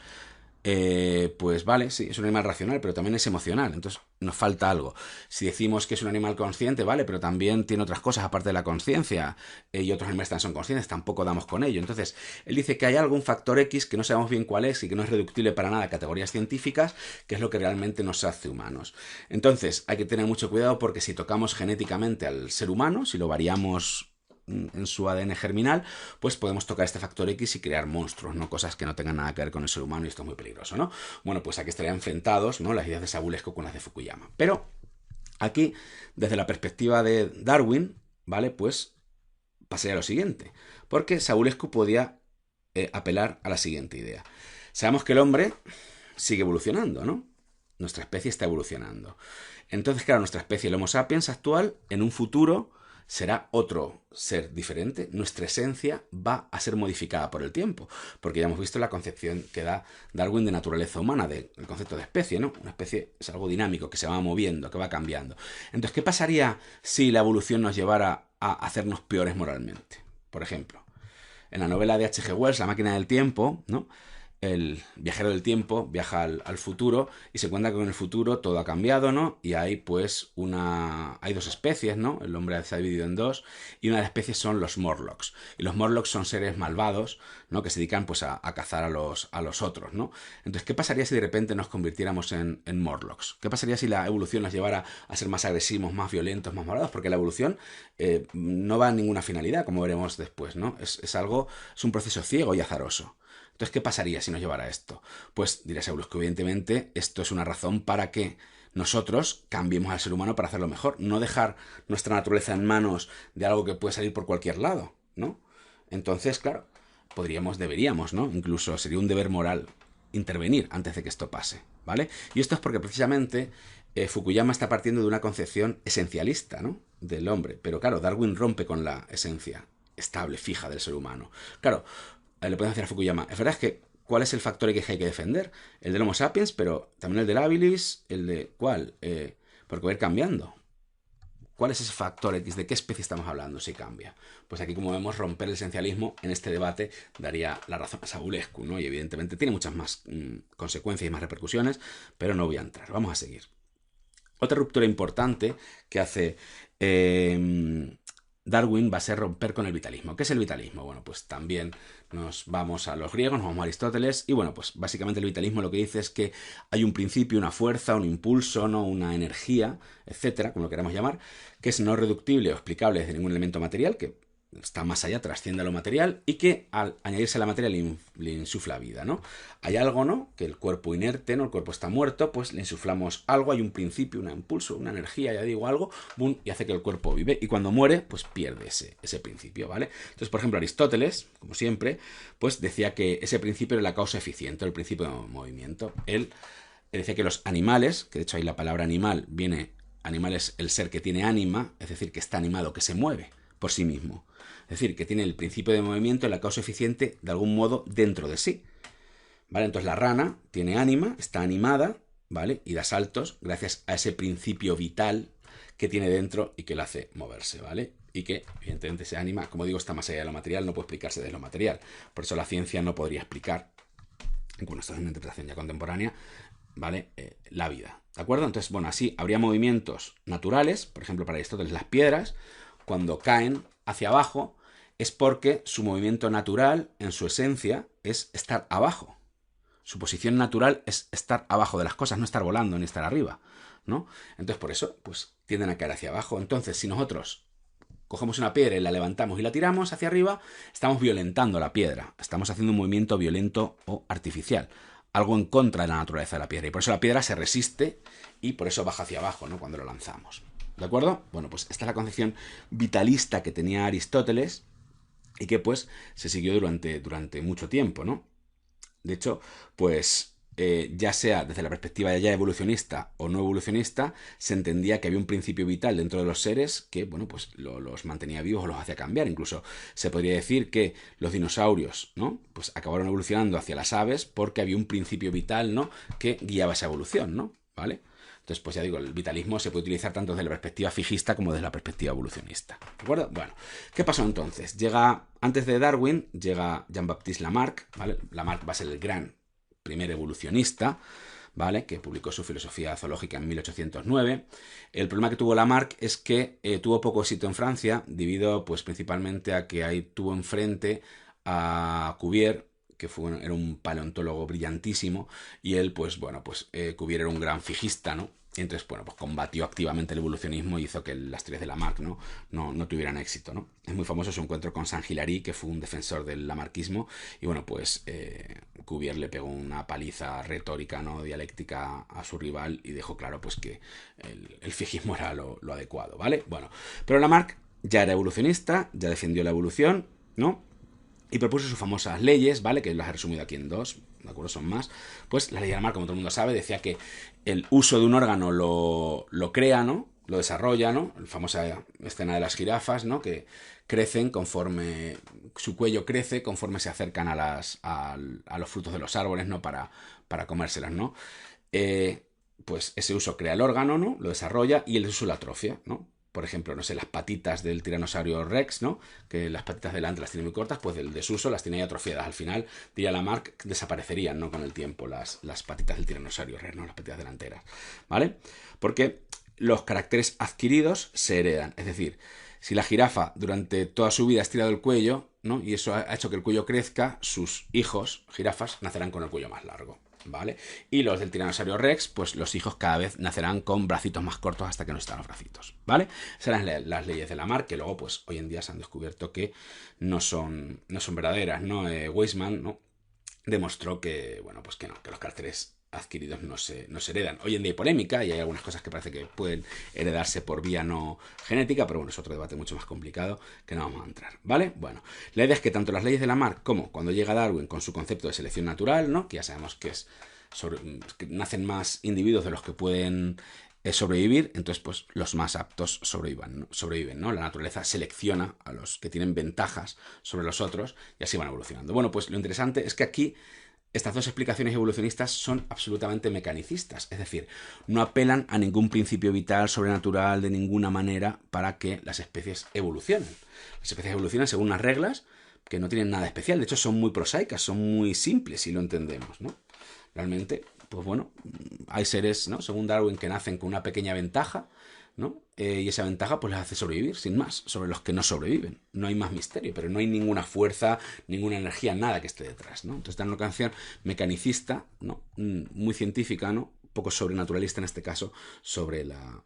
pues vale, sí, es un animal racional, pero también es emocional, entonces nos falta algo. Si decimos que es un animal consciente, vale, pero también tiene otras cosas aparte de la conciencia, y otros animales también son conscientes, tampoco damos con ello. Entonces, él dice que hay algún factor X que no sabemos bien cuál es y que no es reductible para nada a categorías científicas, que es lo que realmente nos hace humanos. Entonces, hay que tener mucho cuidado porque si tocamos genéticamente al ser humano, si lo variamos en su ADN germinal, pues podemos tocar este factor X y crear monstruos, ¿no? Cosas que no tengan nada que ver con el ser humano, y esto es muy peligroso, ¿no? Bueno, pues aquí estarían enfrentados, ¿no?, las ideas de Savulescu con las de Fukuyama. Pero aquí, desde la perspectiva de Darwin, ¿vale? Pues pasaría lo siguiente, porque Savulescu podía apelar a la siguiente idea. Sabemos que el hombre sigue evolucionando, ¿no? Nuestra especie está evolucionando. Entonces, claro, nuestra especie, el Homo sapiens actual, en un futuro será otro ser diferente. Nuestra esencia va a ser modificada por el tiempo, porque ya hemos visto la concepción que da Darwin de naturaleza humana, del concepto de especie, ¿no? Una especie es algo dinámico, que se va moviendo, que va cambiando. Entonces, ¿qué pasaría si la evolución nos llevara a hacernos peores moralmente? Por ejemplo, en la novela de H.G. Wells, La máquina del tiempo, ¿no?, el viajero del tiempo viaja al futuro y se encuentra que en el futuro todo ha cambiado, ¿no? Y hay pues hay dos especies, ¿no? El hombre se ha dividido en dos, y una de las especies son los Morlocks. Y los Morlocks son seres malvados, ¿no?, que se dedican pues a cazar a los otros, ¿no? Entonces, ¿qué pasaría si de repente nos convirtiéramos en Morlocks? ¿Qué pasaría si la evolución nos llevara a ser más agresivos, más violentos, más malvados? Porque la evolución no va a ninguna finalidad, como veremos después, ¿no? Es un proceso ciego y azaroso. Entonces, ¿qué pasaría si nos llevara a esto? Pues dirá Saulus que evidentemente esto es una razón para que nosotros cambiemos al ser humano para hacerlo mejor, no dejar nuestra naturaleza en manos de algo que puede salir por cualquier lado, ¿no? Entonces, claro, deberíamos, ¿no? Incluso sería un deber moral intervenir antes de que esto pase, ¿vale? Y esto es porque precisamente Fukuyama está partiendo de una concepción esencialista, ¿no?, del hombre, pero claro, Darwin rompe con la esencia estable, fija del ser humano. Claro, le podemos decir a Fukuyama, es verdad que ¿cuál es el factor X que hay que defender? El del Homo sapiens, pero también el del habilis, el de ¿cuál? Porque va a ir cambiando. ¿Cuál es ese factor X? ¿De qué especie estamos hablando si cambia? Pues aquí, como vemos, romper el esencialismo en este debate daría la razón a Savulescu, ¿no? Y evidentemente tiene muchas más consecuencias y más repercusiones, pero no voy a entrar. Vamos a seguir. Otra ruptura importante que hace Darwin va a ser romper con el vitalismo. ¿Qué es el vitalismo? Bueno, pues también nos vamos a los griegos, nos vamos a Aristóteles, y bueno, pues básicamente el vitalismo lo que dice es que hay un principio, una fuerza, un impulso, ¿no?, una energía, etcétera, como lo queramos llamar, que es no reductible o explicable desde ningún elemento material, que está más allá, trasciende a lo material, y que al añadirse a la materia le insufla vida, ¿no? Hay algo, ¿no?, que el cuerpo inerte, ¿no?, el cuerpo está muerto, pues le insuflamos algo, hay un principio, un impulso, una energía, ya digo, algo, boom, y hace que el cuerpo vive, y cuando muere, pues pierde ese principio, ¿vale? Entonces, por ejemplo, Aristóteles, como siempre, pues decía que ese principio era la causa eficiente, el principio de movimiento. Él decía que los animales, que de hecho ahí la palabra animal animal es el ser que tiene ánima, es decir, que está animado, que se mueve por sí mismo. Es decir, que tiene el principio de movimiento, la causa eficiente, de algún modo dentro de sí, ¿vale? Entonces la rana tiene ánima, está animada, ¿vale?, y da saltos gracias a ese principio vital que tiene dentro y que la hace moverse, ¿vale? Y que, evidentemente, ese ánima, como digo, está más allá de lo material, no puede explicarse desde lo material. Por eso la ciencia no podría explicar, bueno, esto es una interpretación ya contemporánea, ¿vale?, la vida, ¿de acuerdo? Entonces, bueno, así habría movimientos naturales, por ejemplo, para Aristóteles, las piedras, cuando caen hacia abajo, es porque su movimiento natural, en su esencia, es estar abajo. Su posición natural es estar abajo de las cosas, no estar volando ni estar arriba, ¿no? Entonces, por eso, pues tienden a caer hacia abajo. Entonces, si nosotros cogemos una piedra y la levantamos y la tiramos hacia arriba, estamos violentando la piedra. Estamos haciendo un movimiento violento o artificial. Algo en contra de la naturaleza de la piedra. Y por eso la piedra se resiste y por eso baja hacia abajo, ¿no?, cuando lo lanzamos. ¿De acuerdo? Bueno, pues esta es la concepción vitalista que tenía Aristóteles y que pues se siguió durante mucho tiempo, ¿no? De hecho, pues ya sea desde la perspectiva ya evolucionista o no evolucionista, se entendía que había un principio vital dentro de los seres que, bueno, pues los mantenía vivos o los hacía cambiar. Incluso se podría decir que los dinosaurios, ¿no?, pues acabaron evolucionando hacia las aves porque había un principio vital, ¿no?, que guiaba esa evolución, ¿no? ¿Vale? Entonces, pues ya digo, el vitalismo se puede utilizar tanto desde la perspectiva fijista como desde la perspectiva evolucionista. ¿De acuerdo? Bueno, ¿qué pasó entonces? Antes de Darwin, llega Jean-Baptiste Lamarck, ¿vale? Lamarck va a ser el gran primer evolucionista, ¿vale?, que publicó su filosofía zoológica en 1809. El problema que tuvo Lamarck es que tuvo poco éxito en Francia, debido pues principalmente a que ahí tuvo enfrente a Cuvier, que era un paleontólogo brillantísimo, y él, pues bueno, pues Cuvier era un gran fijista, ¿no? Y entonces, bueno, pues combatió activamente el evolucionismo y hizo que las teorías de Lamarck no tuvieran éxito, ¿no? Es muy famoso su encuentro con Saint-Hilary, que fue un defensor del lamarquismo, y bueno, pues Cuvier le pegó una paliza retórica, ¿no? Dialéctica a su rival y dejó claro pues que el fijísmo era lo adecuado, ¿vale? Bueno, pero Lamarck ya era evolucionista, ya defendió la evolución, ¿no? Y propuso sus famosas leyes, ¿vale? Que las he resumido aquí en dos, ¿de acuerdo? Son más. Pues la ley de Lamarck, como todo el mundo sabe, decía que el uso de un órgano lo crea, ¿no? Lo desarrolla, ¿no? La famosa escena de las jirafas, ¿no? Que crecen conforme su cuello crece, conforme se acercan a los frutos de los árboles, ¿no? Para comérselas, ¿no? Pues ese uso crea el órgano, ¿no? Lo desarrolla y el uso lo atrofia, ¿no? Por ejemplo, no sé, las patitas del tiranosaurio Rex, ¿no? Que las patitas delante las tiene muy cortas, pues del desuso las tiene ahí atrofiadas. Al final, diría Lamarck, desaparecerían, ¿no? Con el tiempo las patitas del tiranosaurio Rex, ¿no? Las patitas delanteras, ¿vale? Porque los caracteres adquiridos se heredan. Es decir, si la jirafa durante toda su vida ha estirado el cuello, ¿no? Y eso ha hecho que el cuello crezca, sus hijos, jirafas, nacerán con el cuello más largo, ¿vale? Y los del tiranosaurio Rex, pues los hijos cada vez nacerán con bracitos más cortos hasta que no están los bracitos, ¿vale? Esas eran las leyes de Lamarck, que luego, pues hoy en día se han descubierto que no son verdaderas, ¿no? Weismann, ¿no? Demostró que, bueno, pues que no, que los caracteres adquiridos no se heredan. Hoy en día hay polémica y hay algunas cosas que parece que pueden heredarse por vía no genética, pero bueno, es otro debate mucho más complicado que no vamos a entrar, ¿vale? Bueno, la idea es que tanto las leyes de Lamarck como cuando llega Darwin con su concepto de selección natural, ¿no? Que ya sabemos que es que nacen más individuos de los que pueden sobrevivir, entonces pues los más aptos sobreviven, ¿no? La naturaleza selecciona a los que tienen ventajas sobre los otros y así van evolucionando. Bueno, pues lo interesante es que aquí estas dos explicaciones evolucionistas son absolutamente mecanicistas, es decir, no apelan a ningún principio vital, sobrenatural, de ninguna manera para que las especies evolucionen. Las especies evolucionan según unas reglas que no tienen nada especial, de hecho son muy prosaicas, son muy simples si lo entendemos, ¿no? Realmente, pues bueno, hay seres, ¿no? Según Darwin, que nacen con una pequeña ventaja, ¿no? Y esa ventaja pues les hace sobrevivir, sin más, sobre los que no sobreviven. No hay más misterio, pero no hay ninguna fuerza, ninguna energía, nada que esté detrás, ¿no? Entonces dan una canción mecanicista, ¿no? Muy científica, ¿no? Un poco sobrenaturalista en este caso, sobre la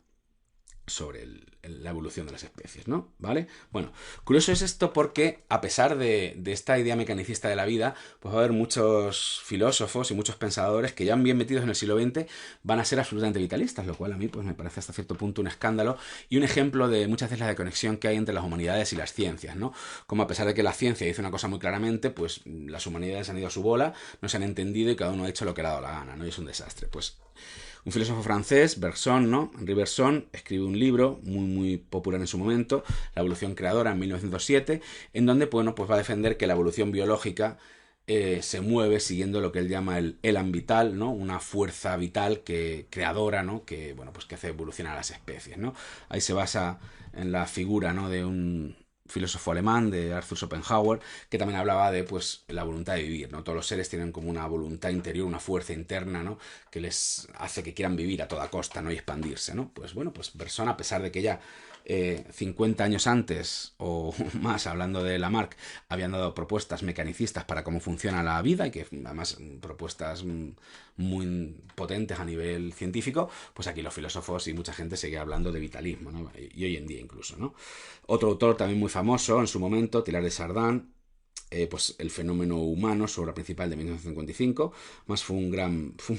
evolución de las especies, ¿no? ¿Vale? Bueno, curioso es esto porque a pesar de esta idea mecanicista de la vida, pues va a haber muchos filósofos y muchos pensadores que ya bien metidos en el siglo XX van a ser absolutamente vitalistas, lo cual a mí pues me parece hasta cierto punto un escándalo y un ejemplo de muchas veces la conexión que hay entre las humanidades y las ciencias, ¿no? Como a pesar de que la ciencia dice una cosa muy claramente, pues las humanidades han ido a su bola, no se han entendido y cada uno ha hecho lo que le ha dado la gana, ¿no? Y es un desastre. Pues un filósofo francés, Bergson, ¿no? Henri Bergson, escribe un libro muy popular en su momento, La evolución creadora, en 1907, en donde bueno, pues va a defender que la evolución biológica se mueve siguiendo lo que él llama el elan vital, ¿no? Una fuerza vital creadora, ¿no? Que, bueno, pues que hace evolucionar a las especies, ¿no? Ahí se basa en la figura, ¿no? De un filósofo alemán, de Arthur Schopenhauer, que también hablaba de pues la voluntad de vivir, ¿no? Todos los seres tienen como una voluntad interior, una fuerza interna, ¿no? Que les hace que quieran vivir a toda costa, ¿no? Y expandirse, ¿no? Pues bueno, pues Bergson, a pesar de que ya 50 años antes o más, hablando de Lamarck, habían dado propuestas mecanicistas para cómo funciona la vida y que además propuestas muy potentes a nivel científico, pues aquí los filósofos y mucha gente sigue hablando de vitalismo, ¿no? Y hoy en día incluso, ¿no? Otro autor también muy famoso en su momento, Teilhard de Chardin, pues el fenómeno humano, su obra principal de 1955, más fue un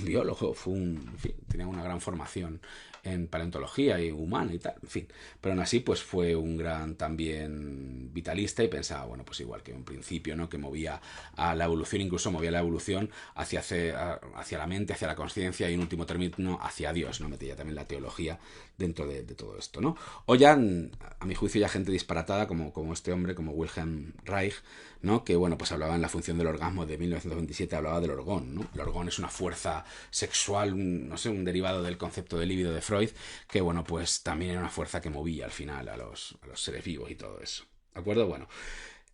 biólogo, en fin, tenía una gran formación en paleontología y humana y tal, en fin, pero aún así pues fue un gran también vitalista y pensaba, bueno, pues igual que un principio, ¿no? Que movía a la evolución, incluso movía la evolución hacia la mente, hacia la conciencia y en último término hacia Dios, ¿no? Metía también la teología dentro de todo esto, ¿no? O ya, a mi juicio, ya gente disparatada como este hombre, como Wilhelm Reich, ¿no? Que bueno, pues hablaba en la función del orgasmo de 1927, hablaba del orgón, ¿no? El orgón es una fuerza sexual, no sé, un derivado del concepto de libido de Freud, que bueno, pues también era una fuerza que movía al final a los seres vivos y todo eso. ¿De acuerdo? Bueno,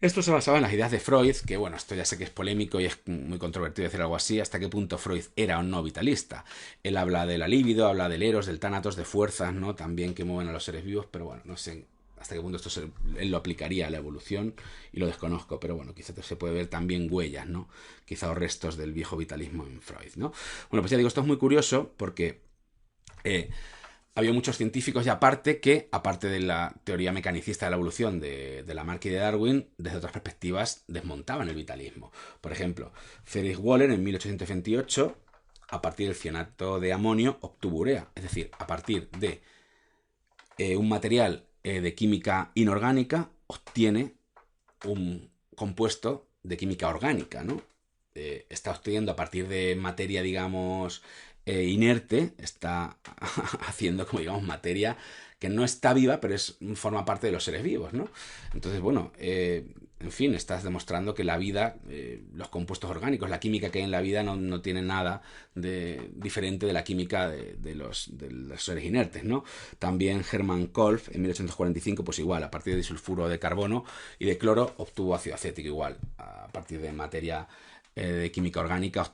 esto se basaba en las ideas de Freud, que bueno, esto ya sé que es polémico y es muy controvertido decir algo así, hasta qué punto Freud era o no vitalista. Él habla de la libido, habla del eros, del tánatos, de fuerzas, ¿no? También que mueven a los seres vivos, pero bueno, no sé hasta qué punto él lo aplicaría a la evolución y lo desconozco, pero bueno, quizá se puede ver también huellas, ¿no? Quizá o restos del viejo vitalismo en Freud, ¿no? Bueno, pues ya digo, esto es muy curioso porque había muchos científicos y aparte de la teoría mecanicista de la evolución de Lamarck y de Darwin, desde otras perspectivas desmontaban el vitalismo. Por ejemplo, Felix Waller en 1828, a partir del cianato de amonio, obtuvo urea. Es decir, a partir de un material de química inorgánica, obtiene un compuesto de química orgánica, ¿no? Está obteniendo a partir de materia, digamos, inerte, está haciendo, como digamos, materia que no está viva, pero forma parte de los seres vivos, ¿no? Entonces, bueno, en fin, estás demostrando que la vida, los compuestos orgánicos, la química que hay en la vida no tiene nada diferente de la química de los seres inertes, ¿no? También Hermann Kolff, en 1845, pues igual, a partir de disulfuro de carbono y de cloro, obtuvo ácido acético igual. A partir de materia de química orgánica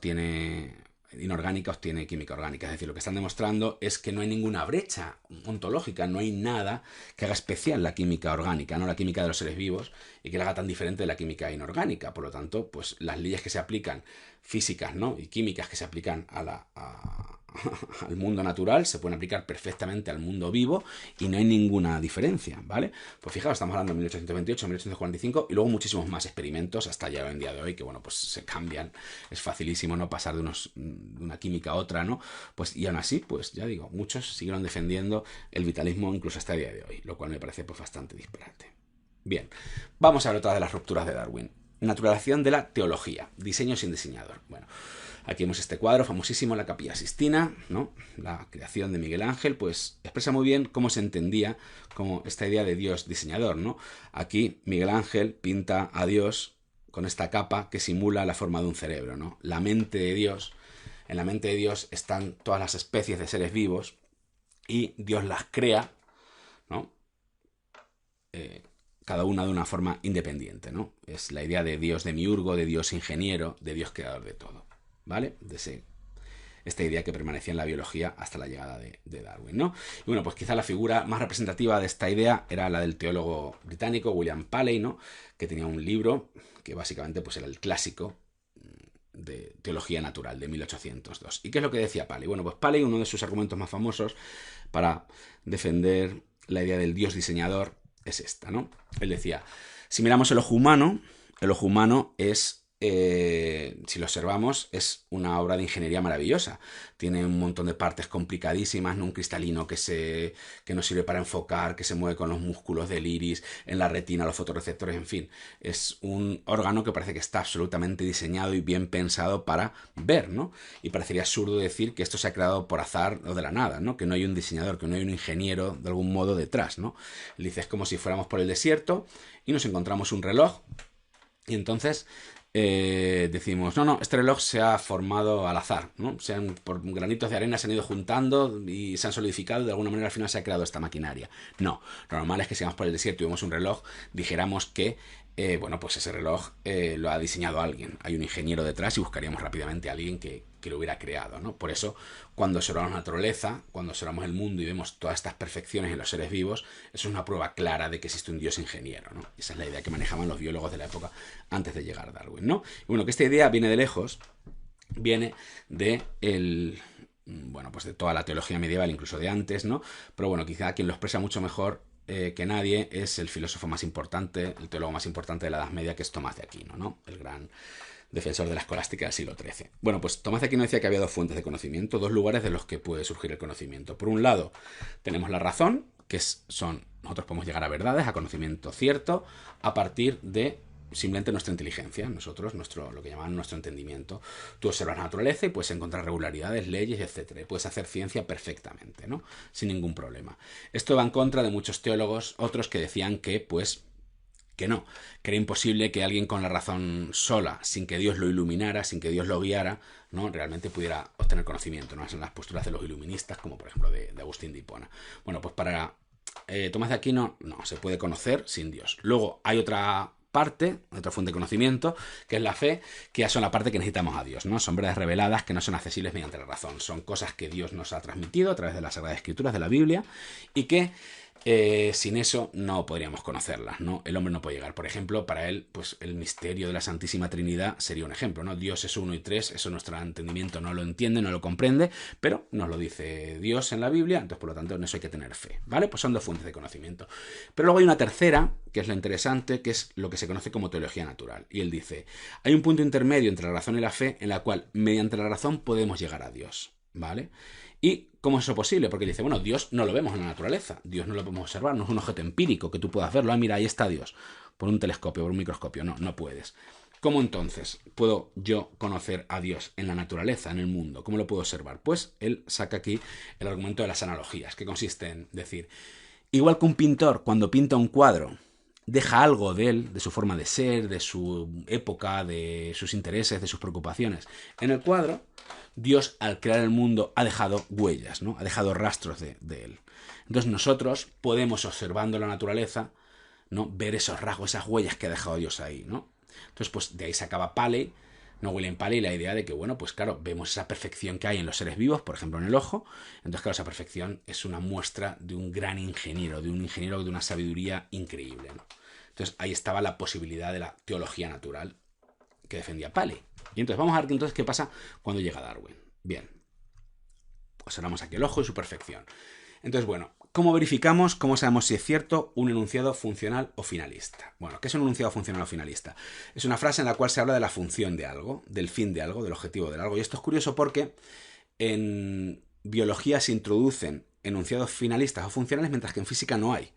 inorgánica obtiene química orgánica. Es decir, lo que están demostrando es que no hay ninguna brecha ontológica, no hay nada que haga especial la química orgánica, no la química de los seres vivos, y que la haga tan diferente de la química inorgánica. Por lo tanto, pues las leyes que se aplican, físicas, ¿no?, y químicas que se aplican al mundo natural, se pueden aplicar perfectamente al mundo vivo y no hay ninguna diferencia, ¿vale? Pues fijaos, estamos hablando de 1828, 1845 y luego muchísimos más experimentos hasta ya en día de hoy que, bueno, pues se cambian, es facilísimo, ¿no?, pasar de una química a otra, ¿no? Pues y aún así, pues ya digo, muchos siguieron defendiendo el vitalismo incluso hasta el día de hoy, lo cual me parece pues bastante disparate. Bien, vamos a ver otra de las rupturas de Darwin. Naturalización de la teología, diseño sin diseñador. Bueno, aquí vemos este cuadro famosísimo, la Capilla Sixtina, ¿no? La creación de Miguel Ángel, pues expresa muy bien cómo se entendía como esta idea de Dios diseñador, ¿no? Aquí Miguel Ángel pinta a Dios con esta capa que simula la forma de un cerebro, ¿no? La mente de Dios, en la mente de Dios están todas las especies de seres vivos y Dios las crea, ¿no? Cada una de una forma independiente, ¿no? Es la idea de Dios demiurgo, de Dios ingeniero, de Dios creador de todo, ¿vale? Esta idea que permanecía en la biología hasta la llegada de Darwin, ¿no? Y bueno, pues quizá la figura más representativa de esta idea era la del teólogo británico William Paley, ¿no?, que tenía un libro que básicamente pues era el clásico de teología natural de 1802. ¿Y qué es lo que decía Paley? Bueno, pues Paley, uno de sus argumentos más famosos para defender la idea del Dios diseñador es esta, ¿no? Él decía, si miramos el ojo humano es, si lo observamos, es una obra de ingeniería maravillosa. Tiene un montón de partes complicadísimas, ¿no? Un cristalino que nos sirve para enfocar, que se mueve con los músculos del iris, en la retina, los fotorreceptores, en fin. Es un órgano que parece que está absolutamente diseñado y bien pensado para ver, ¿no? Y parecería absurdo decir que esto se ha creado por azar o de la nada, ¿no? Que no hay un diseñador, que no hay un ingeniero de algún modo detrás, ¿no? Él dice, es como si fuéramos por el desierto y nos encontramos un reloj y entonces decimos, no, este reloj se ha formado al azar, ¿no? Por granitos de arena se han ido juntando y se han solidificado y de alguna manera al final se ha creado esta maquinaria. No, lo normal es que si vamos por el desierto y vemos un reloj, dijéramos que bueno, pues ese reloj lo ha diseñado alguien. Hay un ingeniero detrás y buscaríamos rápidamente a alguien que lo hubiera creado, ¿no? Por eso, cuando observamos la naturaleza, cuando observamos el mundo y vemos todas estas perfecciones en los seres vivos, eso es una prueba clara de que existe un Dios ingeniero, ¿no? Esa es la idea que manejaban los biólogos de la época antes de llegar a Darwin, ¿no? Y bueno, que esta idea viene de lejos, viene de bueno, pues de toda la teología medieval, incluso de antes, ¿no? Pero bueno, quizá quien lo expresa mucho mejor que nadie es el filósofo más importante, el teólogo más importante de la Edad Media, que es Tomás de Aquino, ¿no? El gran defensor de la escolástica del siglo XIII. Bueno, pues Tomás de Aquino decía que había dos fuentes de conocimiento, dos lugares de los que puede surgir el conocimiento. Por un lado, tenemos la razón, que nosotros podemos llegar a verdades, a conocimiento cierto, a partir de simplemente nuestra inteligencia, nosotros, lo que llaman nuestro entendimiento. Tú observas la naturaleza y puedes encontrar regularidades, leyes, etcétera. Y puedes hacer ciencia perfectamente, ¿no? Sin ningún problema. Esto va en contra de muchos teólogos, otros que decían que no, que era imposible que alguien con la razón sola, sin que Dios lo iluminara, sin que Dios lo guiara, ¿no?, realmente pudiera obtener conocimiento, ¿no? Son las posturas de los iluministas, como por ejemplo de Agustín de Hipona. Bueno, pues para Tomás de Aquino no se puede conocer sin Dios. Luego hay otra fuente de conocimiento, que es la fe, que ya son la parte que necesitamos a Dios, ¿no? Son verdades reveladas que no son accesibles mediante la razón. Son cosas que Dios nos ha transmitido a través de las Sagradas Escrituras, de la Biblia, y que sin eso no podríamos conocerlas, ¿no? El hombre no puede llegar. Por ejemplo, para él, pues el misterio de la Santísima Trinidad sería un ejemplo, ¿no? Dios es uno y tres, eso nuestro entendimiento no lo entiende, no lo comprende, pero nos lo dice Dios en la Biblia, entonces por lo tanto en eso hay que tener fe, ¿vale? Pues son dos fuentes de conocimiento. Pero luego hay una tercera, que es la interesante, que es lo que se conoce como teología natural. Y él dice, hay un punto intermedio entre la razón y la fe en la cual mediante la razón podemos llegar a Dios, ¿vale? ¿Y cómo es eso posible? Porque dice, bueno, Dios no lo vemos en la naturaleza, Dios no lo podemos observar, no es un objeto empírico que tú puedas verlo, mira, ahí está Dios, por un telescopio, por un microscopio, no, no puedes. ¿Cómo entonces puedo yo conocer a Dios en la naturaleza, en el mundo? ¿Cómo lo puedo observar? Pues él saca aquí el argumento de las analogías, que consiste en decir, igual que un pintor cuando pinta un cuadro, deja algo de él, de su forma de ser, de su época, de sus intereses, de sus preocupaciones en el cuadro, Dios al crear el mundo ha dejado huellas, ¿no? Ha dejado rastros de él. Entonces nosotros podemos, observando la naturaleza, ¿no? Ver esos rasgos, esas huellas que ha dejado Dios ahí, ¿no? Entonces, pues de ahí sacaba Paley, no William Paley, la idea de que, bueno, pues claro, vemos esa perfección que hay en los seres vivos, por ejemplo en el ojo. Entonces, claro, esa perfección es una muestra de un gran ingeniero, de una sabiduría increíble, ¿no? Entonces, ahí estaba la posibilidad de la teología natural que defendía Paley. Y entonces, vamos a ver entonces qué pasa cuando llega Darwin. Bien, observamos aquí el ojo y su perfección. Entonces, bueno, ¿cómo verificamos, cómo sabemos si es cierto un enunciado funcional o finalista? Bueno, ¿qué es un enunciado funcional o finalista? Es una frase en la cual se habla de la función de algo, del fin de algo, del objetivo de algo. Y esto es curioso porque en biología se introducen enunciados finalistas o funcionales, mientras que en física no hay.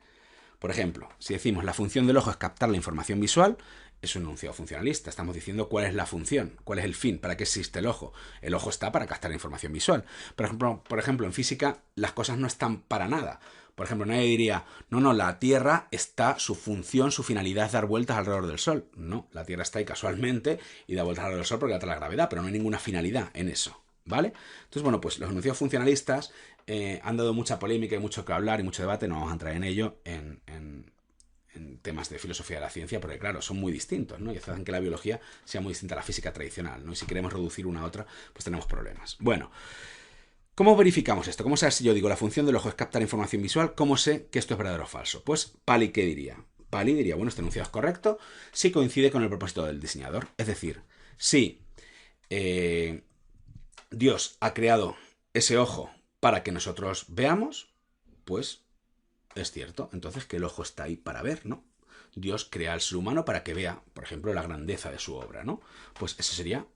Por ejemplo, si decimos la función del ojo es captar la información visual, es un enunciado funcionalista. Estamos diciendo cuál es la función, cuál es el fin, para qué existe el ojo. El ojo está para captar la información visual. Por ejemplo, en física las cosas no están para nada. Por ejemplo, nadie diría, no, la Tierra está, su función, su finalidad es dar vueltas alrededor del Sol. No, la Tierra está ahí casualmente y da vueltas alrededor del Sol porque da la gravedad, pero no hay ninguna finalidad en eso, ¿vale? Entonces, bueno, pues los enunciados funcionalistas han dado mucha polémica y mucho que hablar y mucho debate, no vamos a entrar en ello en temas de filosofía de la ciencia, porque claro, son muy distintos, ¿no? Y hacen que la biología sea muy distinta a la física tradicional, ¿no? Y si queremos reducir una a otra, pues tenemos problemas. Bueno, ¿cómo verificamos esto? ¿Cómo saber si yo digo la función del ojo es captar información visual? ¿Cómo sé que esto es verdadero o falso? Pues Paley, ¿qué diría? Paley diría, bueno, este enunciado es correcto si coincide con el propósito del diseñador. Es decir, si Dios ha creado ese ojo para que nosotros veamos, pues es cierto. Entonces que el ojo está ahí para ver, ¿no? Dios crea al ser humano para que vea, por ejemplo, la grandeza de su obra, ¿no? Pues eso sería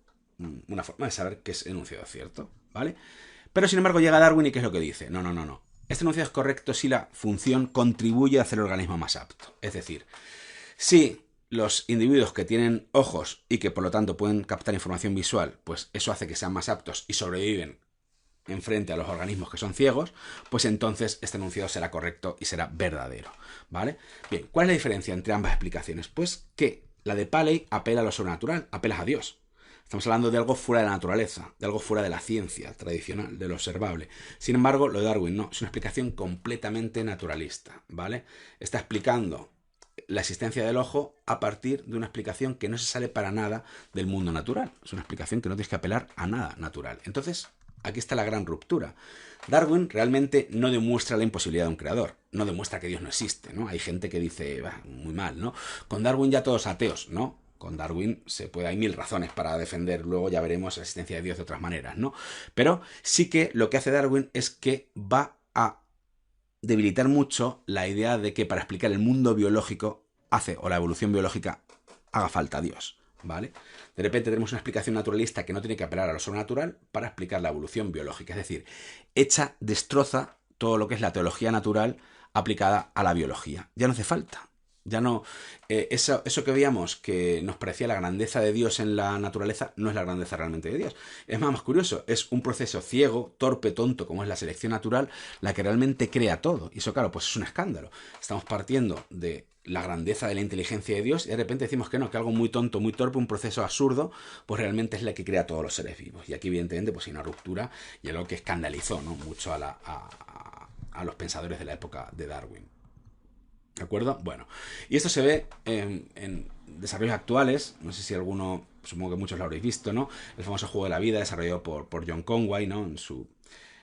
una forma de saber que es enunciado cierto, ¿vale? Pero sin embargo llega Darwin y ¿qué es lo que dice? No. Este enunciado es correcto si la función contribuye a hacer el organismo más apto. Es decir, si los individuos que tienen ojos y que por lo tanto pueden captar información visual, pues eso hace que sean más aptos y sobreviven en frente a los organismos que son ciegos, pues entonces este enunciado será correcto y será verdadero, ¿vale? Bien, ¿cuál es la diferencia entre ambas explicaciones? Pues que la de Paley apela a lo sobrenatural, apela a Dios. Estamos hablando de algo fuera de la naturaleza, de algo fuera de la ciencia tradicional, de lo observable. Sin embargo, lo de Darwin no, es una explicación completamente naturalista, ¿vale? Está explicando la existencia del ojo a partir de una explicación que no se sale para nada del mundo natural. Es una explicación que no tienes que apelar a nada natural. Entonces, aquí está la gran ruptura. Darwin realmente no demuestra la imposibilidad de un creador, no demuestra que Dios no existe, ¿no? Hay gente que dice, muy mal, ¿no? Con Darwin ya todos ateos, ¿no? Con Darwin hay mil razones para defender, luego ya veremos la existencia de Dios de otras maneras, ¿no? Pero sí que lo que hace Darwin es que va a debilitar mucho la idea de que para explicar el mundo biológico o la evolución biológica haga falta Dios, ¿vale? De repente tenemos una explicación naturalista que no tiene que apelar a lo sobrenatural para explicar la evolución biológica. Es decir, destroza todo lo que es la teología natural aplicada a la biología. Ya no hace falta. Ya no. Eso que veíamos que nos parecía la grandeza de Dios en la naturaleza no es la grandeza realmente de Dios. Es más curioso, es un proceso ciego, torpe, tonto, como es la selección natural, la que realmente crea todo. Y eso, claro, pues es un escándalo. Estamos partiendo de la grandeza de la inteligencia de Dios y de repente decimos que no, que algo muy tonto, muy torpe, un proceso absurdo, pues realmente es la que crea todos los seres vivos. Y aquí evidentemente pues hay una ruptura y algo que escandalizó, ¿no?, mucho a los pensadores de la época de Darwin. ¿De acuerdo? Bueno, y esto se ve en desarrollos actuales, no sé si alguno, supongo que muchos lo habréis visto, ¿no? El famoso juego de la vida desarrollado por John Conway, ¿no? En su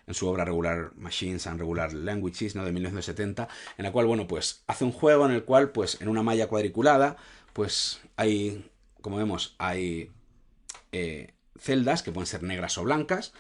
en su obra Regular Machines and Regular Languages, ¿no? De 1970, en la cual, bueno, pues hace un juego en el cual, pues en una malla cuadriculada, pues hay, como vemos, hay celdas que pueden ser negras o blancas,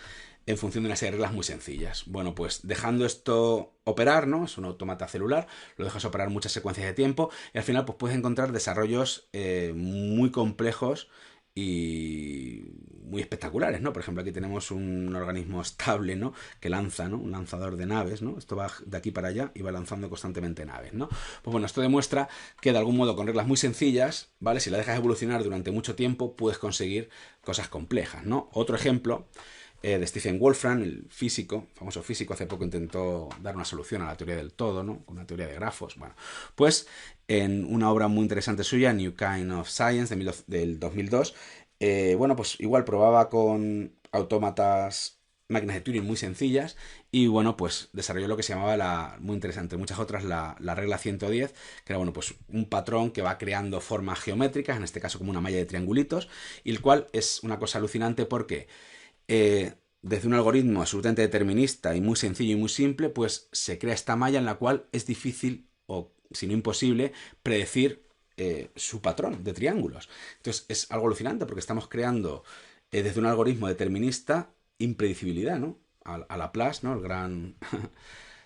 en función de una serie de reglas muy sencillas. Bueno, pues dejando esto operar, ¿no? Es un autómata celular, lo dejas operar muchas secuencias de tiempo y al final pues puedes encontrar desarrollos muy complejos y muy espectaculares, ¿no? Por ejemplo, aquí tenemos un organismo estable, ¿no? Que lanza, ¿no? Un lanzador de naves, ¿no? Esto va de aquí para allá y va lanzando constantemente naves, ¿no? Pues bueno, esto demuestra que de algún modo con reglas muy sencillas, ¿vale? Si la dejas evolucionar durante mucho tiempo, puedes conseguir cosas complejas, ¿no? Otro ejemplo de Stephen Wolfram, el físico, famoso físico, hace poco intentó dar una solución a la teoría del todo, ¿no? Con una teoría de grafos. Bueno, pues en una obra muy interesante suya, New Kind of Science, del 2002, bueno, pues igual probaba con autómatas, máquinas de Turing muy sencillas y bueno, pues desarrolló lo que se llamaba, muy interesante, muchas otras, la regla 110, que era, bueno, pues un patrón que va creando formas geométricas, en este caso como una malla de triangulitos, y el cual es una cosa alucinante porque desde un algoritmo absolutamente determinista y muy sencillo y muy simple, pues se crea esta malla en la cual es difícil, o si no imposible, predecir su patrón de triángulos. Entonces es algo alucinante porque estamos creando desde un algoritmo determinista impredecibilidad, ¿no? A Laplace, ¿no? El gran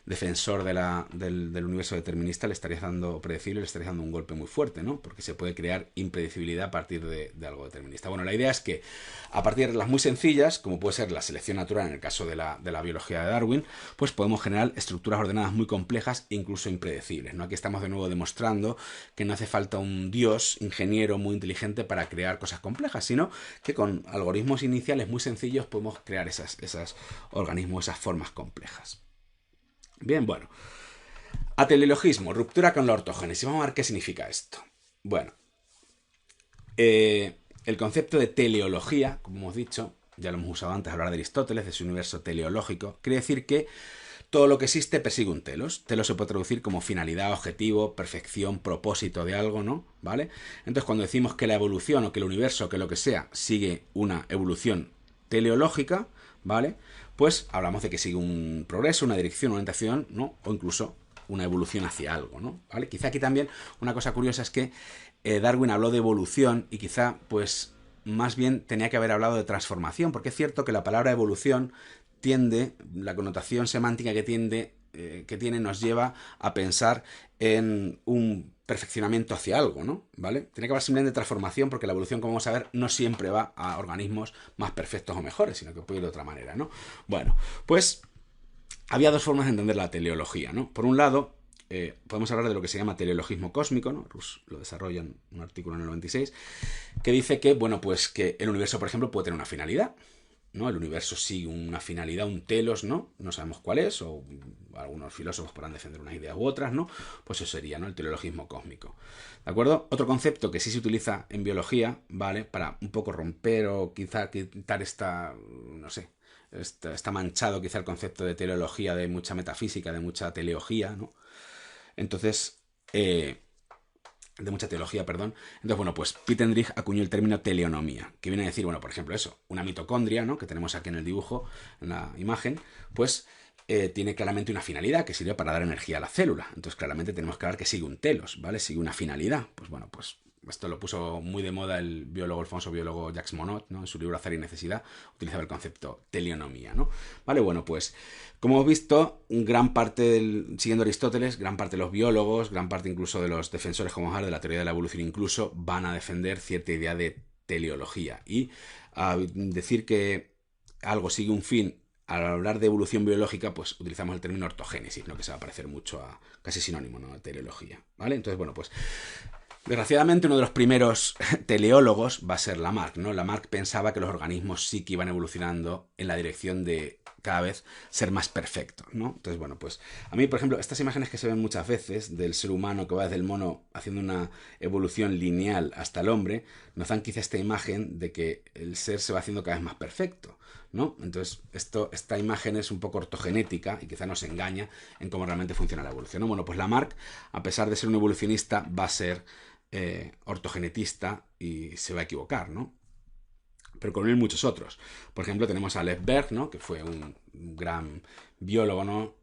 defensor del universo determinista, le estaría dando, predecible, le estaría dando un golpe muy fuerte, ¿no? Porque se puede crear impredecibilidad a partir de algo determinista. Bueno, la idea es que a partir de reglas muy sencillas, como puede ser la selección natural en el caso de la biología de Darwin, pues podemos generar estructuras ordenadas muy complejas e incluso impredecibles, ¿no? Aquí estamos de nuevo demostrando que no hace falta un dios ingeniero muy inteligente para crear cosas complejas, sino que con algoritmos iniciales muy sencillos podemos crear esos organismos, esas formas complejas. Bien, bueno. Ateleologismo, ruptura con la ortogénesis. Vamos a ver qué significa esto. Bueno, el concepto de teleología, como hemos dicho, ya lo hemos usado antes, hablar de Aristóteles, de su universo teleológico, quiere decir que todo lo que existe persigue un telos. Telos se puede traducir como finalidad, objetivo, perfección, propósito de algo, ¿no? ¿Vale? Entonces, cuando decimos que la evolución o que el universo, que lo que sea, sigue una evolución teleológica, ¿vale? Pues hablamos de que sigue un progreso, una dirección, una orientación, ¿no? O incluso una evolución hacia algo, ¿no? ¿Vale? Quizá aquí también una cosa curiosa es que Darwin habló de evolución y quizá, pues, más bien tenía que haber hablado de transformación, porque es cierto que la palabra evolución tiende, la connotación semántica que tiene nos lleva a pensar en un perfeccionamiento hacia algo, ¿no? ¿Vale? Tiene que haber simplemente de transformación porque la evolución, como vamos a ver, no siempre va a organismos más perfectos o mejores, sino que puede ir de otra manera, ¿no? Bueno, pues había dos formas de entender la teleología, ¿no? Por un lado, podemos hablar de lo que se llama teleologismo cósmico, ¿no? Rus lo desarrolla en un artículo en el 96, que dice que, bueno, pues que el universo, por ejemplo, puede tener una finalidad, ¿no? El universo sigue una finalidad, un telos, ¿no? No sabemos cuál es, o algunos filósofos podrán defender unas ideas u otras, ¿no? Pues eso sería, ¿no? El teleologismo cósmico. ¿De acuerdo? Otro concepto que sí se utiliza en biología, ¿vale? Para un poco romper o quizá quitar no sé, está manchado quizá el concepto de teleología, de mucha metafísica, de mucha teleología, ¿no? Entonces, de mucha teología, perdón. Entonces, bueno, pues Pittendrigh acuñó el término teleonomía, que viene a decir, bueno, por ejemplo, eso, una mitocondria, ¿no? Que tenemos aquí en el dibujo, en la imagen, pues tiene claramente una finalidad que sirve para dar energía a la célula. Entonces, claramente tenemos que hablar que sigue un telos, ¿vale? Sigue una finalidad. Pues bueno, pues esto lo puso muy de moda el famoso biólogo Jacques Monod, ¿no? En su libro Azar y Necesidad, utilizaba el concepto teleonomía, ¿no? Vale, bueno, pues como hemos visto, gran parte siguiendo Aristóteles, gran parte de los biólogos, gran parte incluso de los defensores, como de la teoría de la evolución incluso, van a defender cierta idea de teleología. Y a decir que algo sigue un fin, al hablar de evolución biológica, pues utilizamos el término ortogénesis, ¿no? Que se va a parecer mucho a casi sinónimo, ¿no? A teleología, ¿vale? Entonces, bueno, pues desgraciadamente uno de los primeros teleólogos va a ser Lamarck, ¿no? Lamarck pensaba que los organismos sí que iban evolucionando en la dirección de cada vez ser más perfectos, ¿no? Entonces, bueno, pues a mí, por ejemplo, estas imágenes que se ven muchas veces del ser humano que va desde el mono haciendo una evolución lineal hasta el hombre, nos dan quizá esta imagen de que el ser se va haciendo cada vez más perfecto, ¿no? Entonces, esta imagen es un poco ortogenética y quizá nos engaña en cómo realmente funciona la evolución, ¿no? Bueno, pues Lamarck, a pesar de ser un evolucionista, va a ser ortogenetista y se va a equivocar, ¿no? pero con él muchos otros. Por ejemplo, tenemos a Lev Berg, ¿no? Que fue un gran biólogo, ¿no?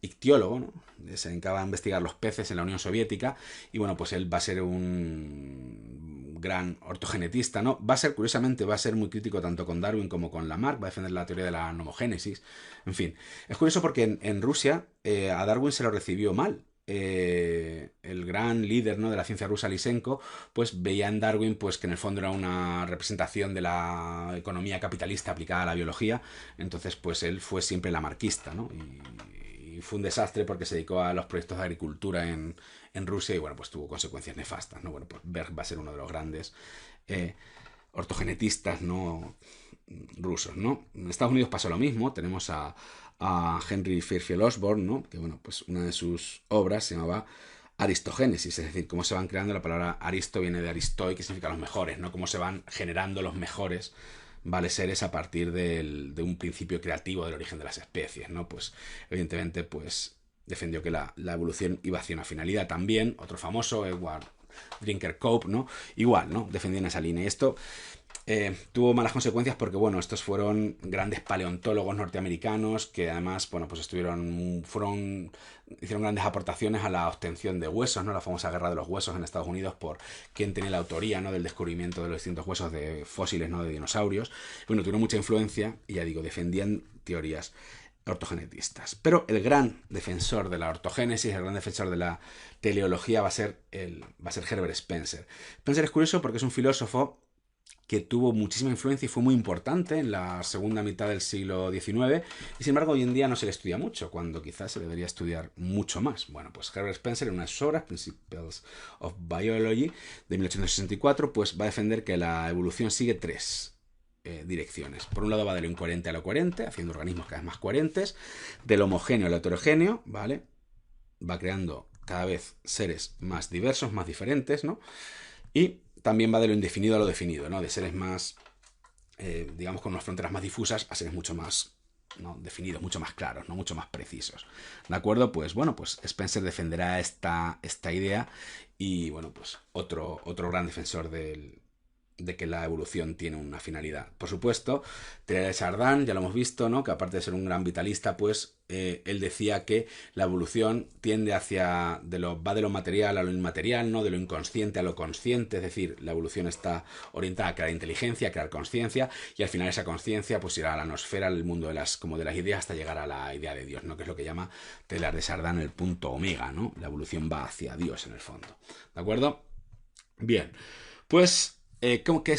Ictiólogo, ¿no? Se dedicaba a investigar los peces en la Unión Soviética y bueno, pues él va a ser un gran ortogenetista, ¿no? Curiosamente, va a ser muy crítico tanto con Darwin como con Lamarck, va a defender la teoría de la nomogénesis, en fin. Es curioso porque en Rusia a Darwin se lo recibió mal. El gran líder, ¿no?, de la ciencia rusa, Lysenko, pues veía en Darwin pues que en el fondo era una representación de la economía capitalista aplicada a la biología. Entonces pues él fue siempre lamarquista, ¿no? Y fue un desastre porque se dedicó a los proyectos de agricultura en Rusia y bueno, pues tuvo consecuencias nefastas, ¿no? Bueno, pues Berg va a ser uno de los grandes eh, ortogenetistas, ¿no?, rusos, ¿no? En Estados Unidos pasó lo mismo. Tenemos a Henry Fairfield Osborn, ¿no? Que bueno, pues una de sus obras se llamaba Aristogénesis, es decir, cómo se van creando. La palabra aristo viene de aristoi, que significa los mejores, ¿no? Cómo se van generando los mejores, ¿vale?, seres a partir de un principio creativo del origen de las especies, ¿no? Pues evidentemente pues defendió que la evolución iba hacia una finalidad. También otro famoso, Edward Drinker Cope, ¿no? Igual, ¿no? Defendían esa línea. Y esto tuvo malas consecuencias porque, bueno, estos fueron grandes paleontólogos norteamericanos que además, bueno, pues hicieron grandes aportaciones a la obtención de huesos, ¿no? La famosa guerra de los huesos en Estados Unidos por quién tenía la autoría, ¿no?, del descubrimiento de los distintos huesos de fósiles, ¿no?, de dinosaurios. Bueno, tuvieron mucha influencia y, ya digo, defendían teorías ortogenetistas. Pero el gran defensor de la ortogénesis, el gran defensor de la teleología va a ser Herbert Spencer. Spencer es curioso porque es un filósofo que tuvo muchísima influencia y fue muy importante en la segunda mitad del siglo XIX, y sin embargo hoy en día no se le estudia mucho, cuando quizás se debería estudiar mucho más. Bueno, pues Herbert Spencer, en una de sus obras, Principles of Biology, de 1864, pues va a defender que la evolución sigue tres direcciones. Por un lado va de lo incoherente a lo coherente, haciendo organismos cada vez más coherentes, del homogéneo a lo heterogéneo, ¿vale? Va creando cada vez seres más diversos, más diferentes, ¿no? Y también va de lo indefinido a lo definido, ¿no? De seres más, digamos, con unas fronteras más difusas a seres mucho más, ¿no?, definidos, mucho más claros, ¿no?, mucho más precisos. ¿De acuerdo? Pues bueno, pues Spencer defenderá esta idea y, bueno, pues otro gran defensor de que la evolución tiene una finalidad. Por supuesto, Teilhard de Chardin, ya lo hemos visto, ¿no?, que aparte de ser un gran vitalista, pues él decía que la evolución tiende va de lo material a lo inmaterial, ¿no?, de lo inconsciente a lo consciente, es decir, la evolución está orientada a crear inteligencia, a crear conciencia, y al final esa conciencia pues irá a la nosfera, al mundo de las ideas, hasta llegar a la idea de Dios, ¿no?, que es lo que llama Teilhard de Chardin el punto omega, ¿no? La evolución va hacia Dios en el fondo. ¿De acuerdo? Bien, pues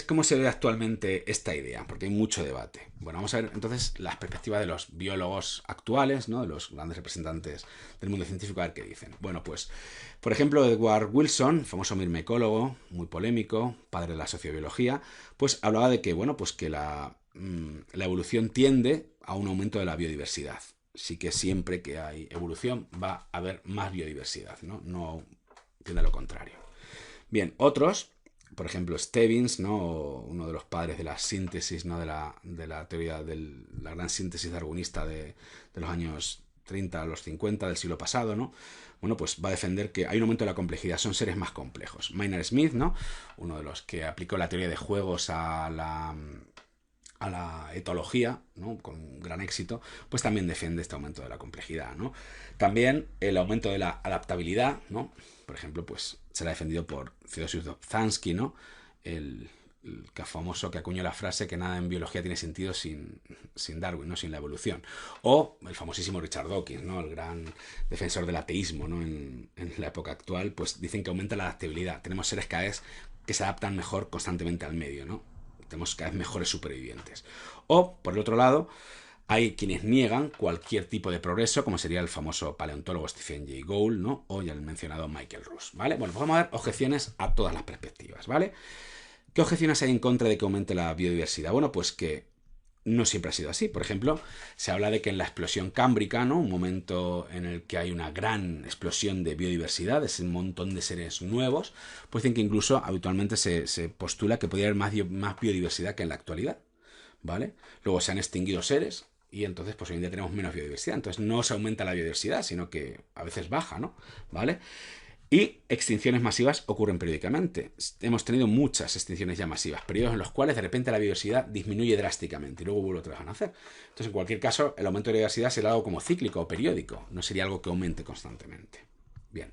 ¿cómo se ve actualmente esta idea? Porque hay mucho debate. Bueno, vamos a ver entonces las perspectivas de los biólogos actuales, ¿no?, de los grandes representantes del mundo científico, a ver qué dicen. Bueno, pues, por ejemplo, Edward Wilson, famoso mirmecólogo, muy polémico, padre de la sociobiología, pues hablaba de que, bueno, pues que la evolución tiende a un aumento de la biodiversidad. Sí que siempre que hay evolución va a haber más biodiversidad, ¿no? No tiende a lo contrario. Bien, otros, por ejemplo, Stebbins, ¿no?, uno de los padres de la síntesis, ¿no?, de la teoría de la gran síntesis darwinista de los años 30 a los 50 del siglo pasado, ¿no? Bueno, pues va a defender que hay un aumento de la complejidad, son seres más complejos. Maynard Smith, ¿no?, uno de los que aplicó la teoría de juegos a la etología, ¿no?, con gran éxito, pues también defiende este aumento de la complejidad, ¿no? También el aumento de la adaptabilidad, ¿no? Por ejemplo, pues será defendido por Theodosius Dobzhansky, ¿no?, el famoso que acuñó la frase que nada en biología tiene sentido sin Darwin, ¿no?, sin la evolución. O el famosísimo Richard Dawkins, ¿no?, el gran defensor del ateísmo, ¿no?, en la época actual, pues dicen que aumenta la adaptabilidad. Tenemos seres cada vez que se adaptan mejor constantemente al medio, ¿no? Tenemos cada vez mejores supervivientes. O, por el otro lado, hay quienes niegan cualquier tipo de progreso, como sería el famoso paleontólogo Stephen Jay Gould, ¿no?, o ya el mencionado Michael Ruse, ¿vale? Bueno, pues vamos a ver objeciones a todas las perspectivas, ¿vale? ¿Qué objeciones hay en contra de que aumente la biodiversidad? Bueno, pues que no siempre ha sido así. Por ejemplo, se habla de que en la explosión cámbrica, ¿no?, un momento en el que hay una gran explosión de biodiversidad, es un montón de seres nuevos, pues dicen que incluso habitualmente se postula que podría haber más biodiversidad que en la actualidad, ¿vale? Luego se han extinguido seres y entonces pues hoy en día tenemos menos biodiversidad. Entonces no se aumenta la biodiversidad, sino que a veces baja, ¿no? ¿Vale? Y extinciones masivas ocurren periódicamente. Hemos tenido muchas extinciones ya masivas, periodos en los cuales de repente la biodiversidad disminuye drásticamente y luego vuelve otra vez a nacer. Entonces, en cualquier caso, el aumento de la biodiversidad será algo como cíclico o periódico, no sería algo que aumente constantemente. Bien,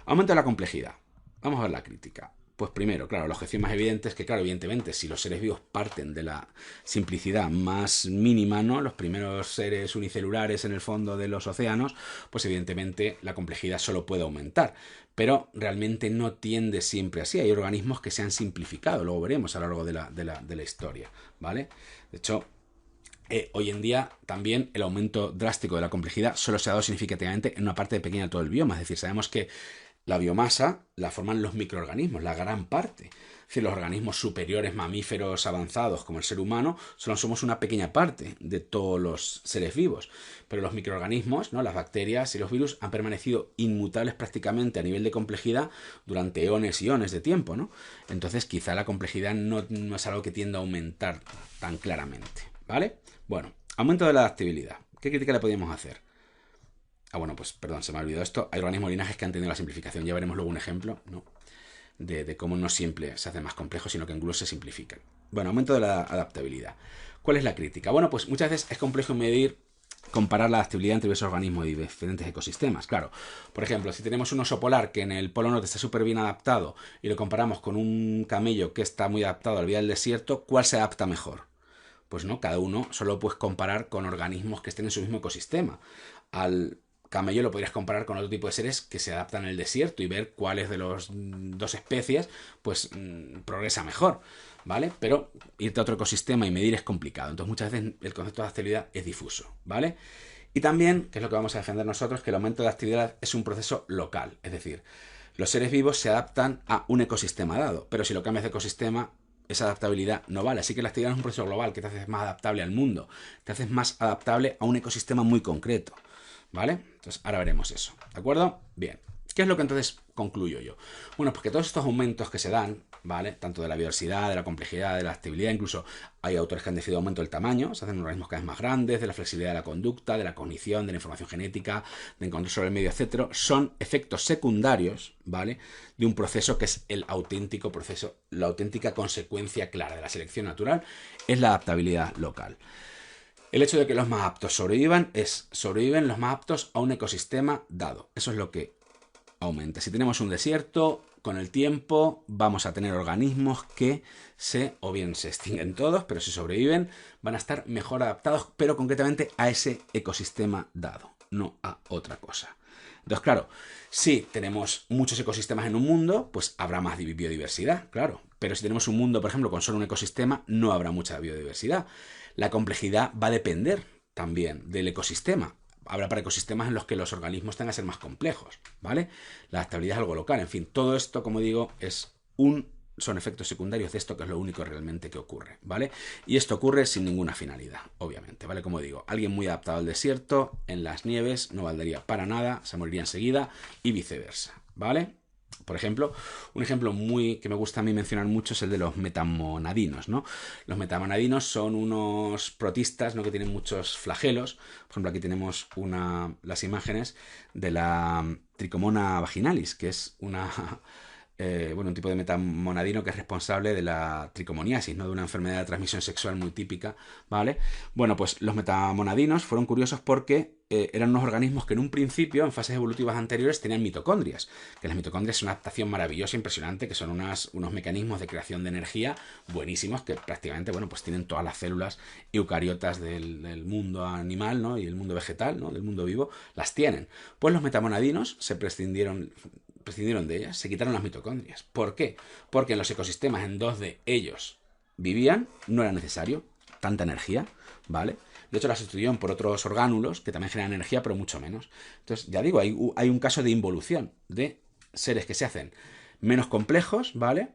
aumento de la complejidad. Vamos a ver la crítica. Pues primero, claro, la objeción más evidente es que, claro, evidentemente, si los seres vivos parten de la simplicidad más mínima, ¿no? Los primeros seres unicelulares en el fondo de los océanos, pues evidentemente la complejidad solo puede aumentar. Pero realmente no tiende siempre así. Hay organismos que se han simplificado, luego veremos a lo largo de la historia, ¿vale? De hecho, hoy en día también el aumento drástico de la complejidad solo se ha dado significativamente en una parte pequeña de todo el bioma. Es decir, sabemos que la biomasa la forman los microorganismos, la gran parte. Es decir, los organismos superiores, mamíferos avanzados como el ser humano, solo somos una pequeña parte de todos los seres vivos. Pero los microorganismos, ¿no? Las bacterias y los virus han permanecido inmutables prácticamente a nivel de complejidad durante eones y eones de tiempo, ¿no? Entonces quizá la complejidad no es algo que tienda a aumentar tan claramente, ¿vale? Bueno, aumento de la adaptabilidad. ¿Qué crítica le podríamos hacer? Bueno, pues perdón, se me ha olvidado esto. Hay organismos linajes que han tenido la simplificación. Ya veremos luego un ejemplo, ¿no? De cómo no siempre se hacen más complejos, sino que incluso se simplifican. Bueno, aumento de la adaptabilidad. ¿Cuál es la crítica? Bueno, pues muchas veces es complejo comparar la adaptabilidad entre diversos organismos y diferentes ecosistemas. Claro, por ejemplo, si tenemos un oso polar que en el Polo Norte está súper bien adaptado y lo comparamos con un camello que está muy adaptado a la vida del desierto, ¿cuál se adapta mejor? Pues no, cada uno solo puedes comparar con organismos que estén en su mismo ecosistema. Al camello lo podrías comparar con otro tipo de seres que se adaptan en el desierto y ver cuáles de las dos especies pues progresa mejor, ¿vale? Pero irte a otro ecosistema y medir es complicado. Entonces muchas veces el concepto de adaptabilidad es difuso, ¿vale? Y también, que es lo que vamos a defender nosotros, que el aumento de adaptabilidad es un proceso local. Es decir, los seres vivos se adaptan a un ecosistema dado, pero si lo cambias de ecosistema, esa adaptabilidad no vale. Así que la adaptabilidad es un proceso global que te hace más adaptable al mundo, te haces más adaptable a un ecosistema muy concreto, ¿vale? Entonces ahora veremos eso, ¿de acuerdo? Bien, ¿qué es lo que entonces concluyo yo? Bueno, pues que todos estos aumentos que se dan, ¿vale? Tanto de la biodiversidad, de la complejidad, de la adaptabilidad, incluso hay autores que han decidido aumento del tamaño, se hacen organismos cada vez más grandes, de la flexibilidad de la conducta, de la cognición, de la información genética, de control sobre el medio, etcétera, son efectos secundarios, ¿vale? De un proceso que es el auténtico proceso, la auténtica consecuencia clara de la selección natural, es la adaptabilidad local. El hecho de que los más aptos sobreviven los más aptos a un ecosistema dado. Eso es lo que aumenta. Si tenemos un desierto, con el tiempo vamos a tener organismos que o bien se extinguen todos, pero si sobreviven van a estar mejor adaptados, pero concretamente a ese ecosistema dado, no a otra cosa. Entonces, claro, si tenemos muchos ecosistemas en un mundo, pues habrá más biodiversidad, claro. Pero si tenemos un mundo, por ejemplo, con solo un ecosistema, no habrá mucha biodiversidad. La complejidad va a depender también del ecosistema. Habrá para ecosistemas en los que los organismos tengan que ser más complejos, ¿vale? La adaptabilidad es algo local. En fin, todo esto, como digo, son efectos secundarios de esto, que es lo único realmente que ocurre, ¿vale? Y esto ocurre sin ninguna finalidad, obviamente, ¿vale? Como digo, alguien muy adaptado al desierto, en las nieves, no valdría para nada, se moriría enseguida y viceversa, ¿vale? Por ejemplo, un ejemplo que me gusta a mí mencionar mucho es el de los metamonadinos, ¿no? Los metamonadinos son unos protistas, ¿no? Que tienen muchos flagelos. Por ejemplo, aquí tenemos las imágenes de la Tricomona vaginalis, que es un tipo de metamonadino que es responsable de la tricomoniasis, ¿no? De una enfermedad de transmisión sexual muy típica, ¿vale? Bueno, pues los metamonadinos fueron curiosos porque eran unos organismos que en un principio, en fases evolutivas anteriores, tenían mitocondrias, que las mitocondrias son una adaptación maravillosa, impresionante, que son unos mecanismos de creación de energía buenísimos, que prácticamente, bueno, pues tienen todas las células eucariotas del mundo animal, ¿no? Y el mundo vegetal, ¿no? Del mundo vivo, las tienen. Pues los metamonadinos se prescindieron de ellas, se quitaron las mitocondrias. ¿Por qué? Porque en los ecosistemas en donde ellos vivían no era necesario tanta energía, ¿vale? De hecho, la sustituyeron por otros orgánulos que también generan energía, pero mucho menos. Entonces, ya digo, hay un caso de involución de seres que se hacen menos complejos, ¿vale?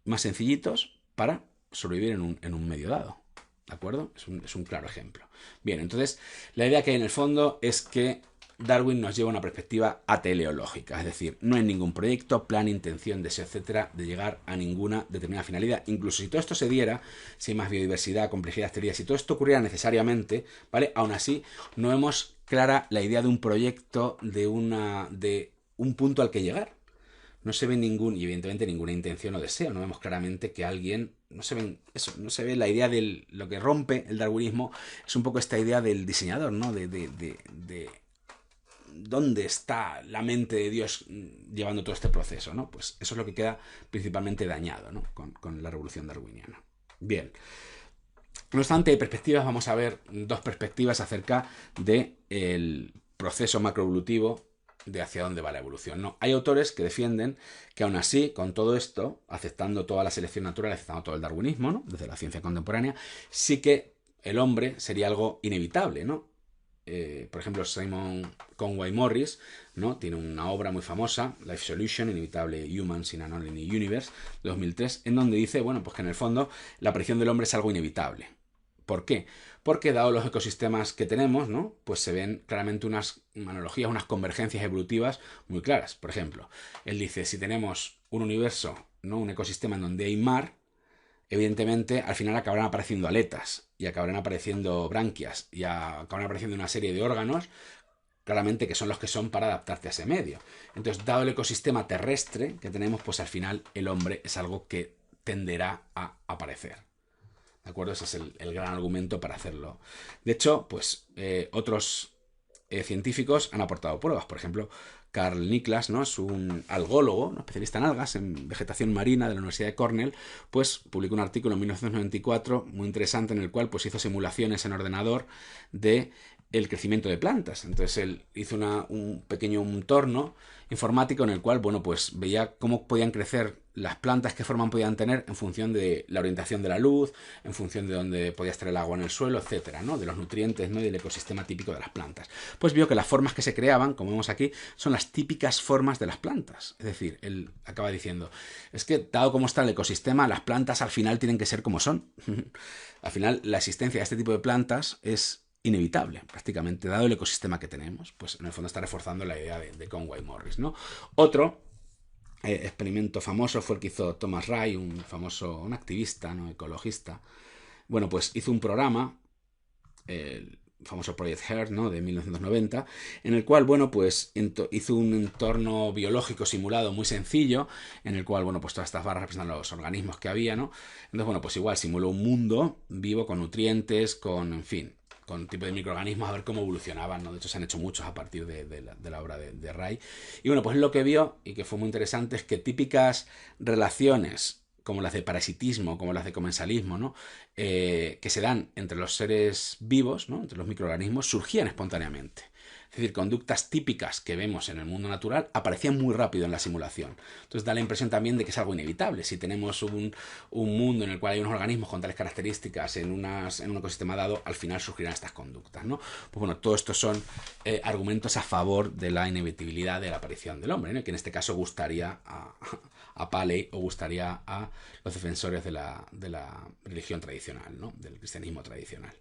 Más sencillitos para sobrevivir en un medio dado. ¿De acuerdo? Es un claro ejemplo. Bien, entonces, la idea que hay en el fondo es que Darwin nos lleva a una perspectiva ateleológica, es decir, no hay ningún proyecto, plan, intención, deseo, etcétera, de llegar a ninguna determinada finalidad. Incluso si todo esto se diera, si hay más biodiversidad, complejidad, teoría, si todo esto ocurriera necesariamente, ¿vale? Aún así, no vemos clara la idea de un proyecto, de un un punto al que llegar. No se ve y evidentemente ninguna intención o deseo. No vemos claramente que alguien, no se ve la idea de lo que rompe el darwinismo, es un poco esta idea del diseñador, ¿no? De dónde está la mente de Dios llevando todo este proceso, ¿no? Pues eso es lo que queda principalmente dañado, ¿no? con la revolución darwiniana. Bien. No obstante, hay perspectivas, vamos a ver dos perspectivas acerca del proceso macroevolutivo de hacia dónde va la evolución, ¿no? Hay autores que defienden que aún así, con todo esto, aceptando toda la selección natural, aceptando todo el darwinismo, ¿no? Desde la ciencia contemporánea, sí que el hombre sería algo inevitable, ¿no? Por ejemplo, Simon Conway Morris, ¿no? Tiene una obra muy famosa, Life Solution, Inevitable Humans in an Unlikely Universe, de 2003, en donde dice, bueno, pues que en el fondo la aparición del hombre es algo inevitable. ¿Por qué? Porque dado los ecosistemas que tenemos, ¿no? Pues se ven claramente unas analogías, unas convergencias evolutivas muy claras. Por ejemplo, él dice, si tenemos un universo, ¿no? Un ecosistema en donde hay mar, evidentemente al final acabarán apareciendo aletas y acabarán apareciendo branquias y acabarán apareciendo una serie de órganos claramente que son los que son para adaptarte a ese medio. Entonces, dado el ecosistema terrestre que tenemos, pues al final el hombre es algo que tenderá a aparecer. ¿De acuerdo? Ese es el gran argumento para hacerlo. De hecho, pues otros científicos han aportado pruebas. Por ejemplo, Carl Niklas, ¿no? Es un algólogo, un especialista en algas, en vegetación marina de la Universidad de Cornell, pues publicó un artículo en 1994 muy interesante en el cual pues hizo simulaciones en ordenador de el crecimiento de plantas. Entonces él hizo un pequeño entorno informático en el cual, bueno, pues veía cómo podían crecer las plantas, qué forma podían tener en función de la orientación de la luz, en función de dónde podía estar el agua en el suelo, etcétera, ¿no? De los nutrientes, ¿no? Y del ecosistema típico de las plantas. Pues vio que las formas que se creaban, como vemos aquí, son las típicas formas de las plantas. Es decir, él acaba diciendo, es que dado cómo está el ecosistema, las plantas al final tienen que ser como son. Al final, la existencia de este tipo de plantas es inevitable, prácticamente, dado el ecosistema que tenemos. Pues en el fondo está reforzando la idea de Conway Morris, ¿no? Otro experimento famoso fue el que hizo Thomas Ray, un activista, ¿no? Ecologista. Bueno, pues hizo un programa, el famoso Project Earth, ¿no? De 1990, en el cual, bueno, pues hizo un entorno biológico simulado muy sencillo, en el cual, bueno, pues todas estas barras representan los organismos que había, ¿no? Entonces, bueno, pues igual simuló un mundo vivo con nutrientes, en fin, con tipo de microorganismos, a ver cómo evolucionaban, ¿no? De hecho, se han hecho muchos a partir de la obra de Ray. Y bueno, pues lo que vio, y que fue muy interesante, es que típicas relaciones como las de parasitismo, como las de comensalismo, ¿no? Que se dan entre los seres vivos, ¿no? Entre los microorganismos, surgían espontáneamente. Es decir, conductas típicas que vemos en el mundo natural aparecían muy rápido en la simulación. Entonces da la impresión también de que es algo inevitable. Si tenemos un mundo en el cual hay unos organismos con tales características en un ecosistema dado, al final surgirán estas conductas, ¿no? Pues bueno, todo esto son argumentos a favor de la inevitabilidad de la aparición del hombre, ¿no? Que en este caso gustaría a Paley o gustaría a los defensores de la religión tradicional, ¿no? Del cristianismo tradicional.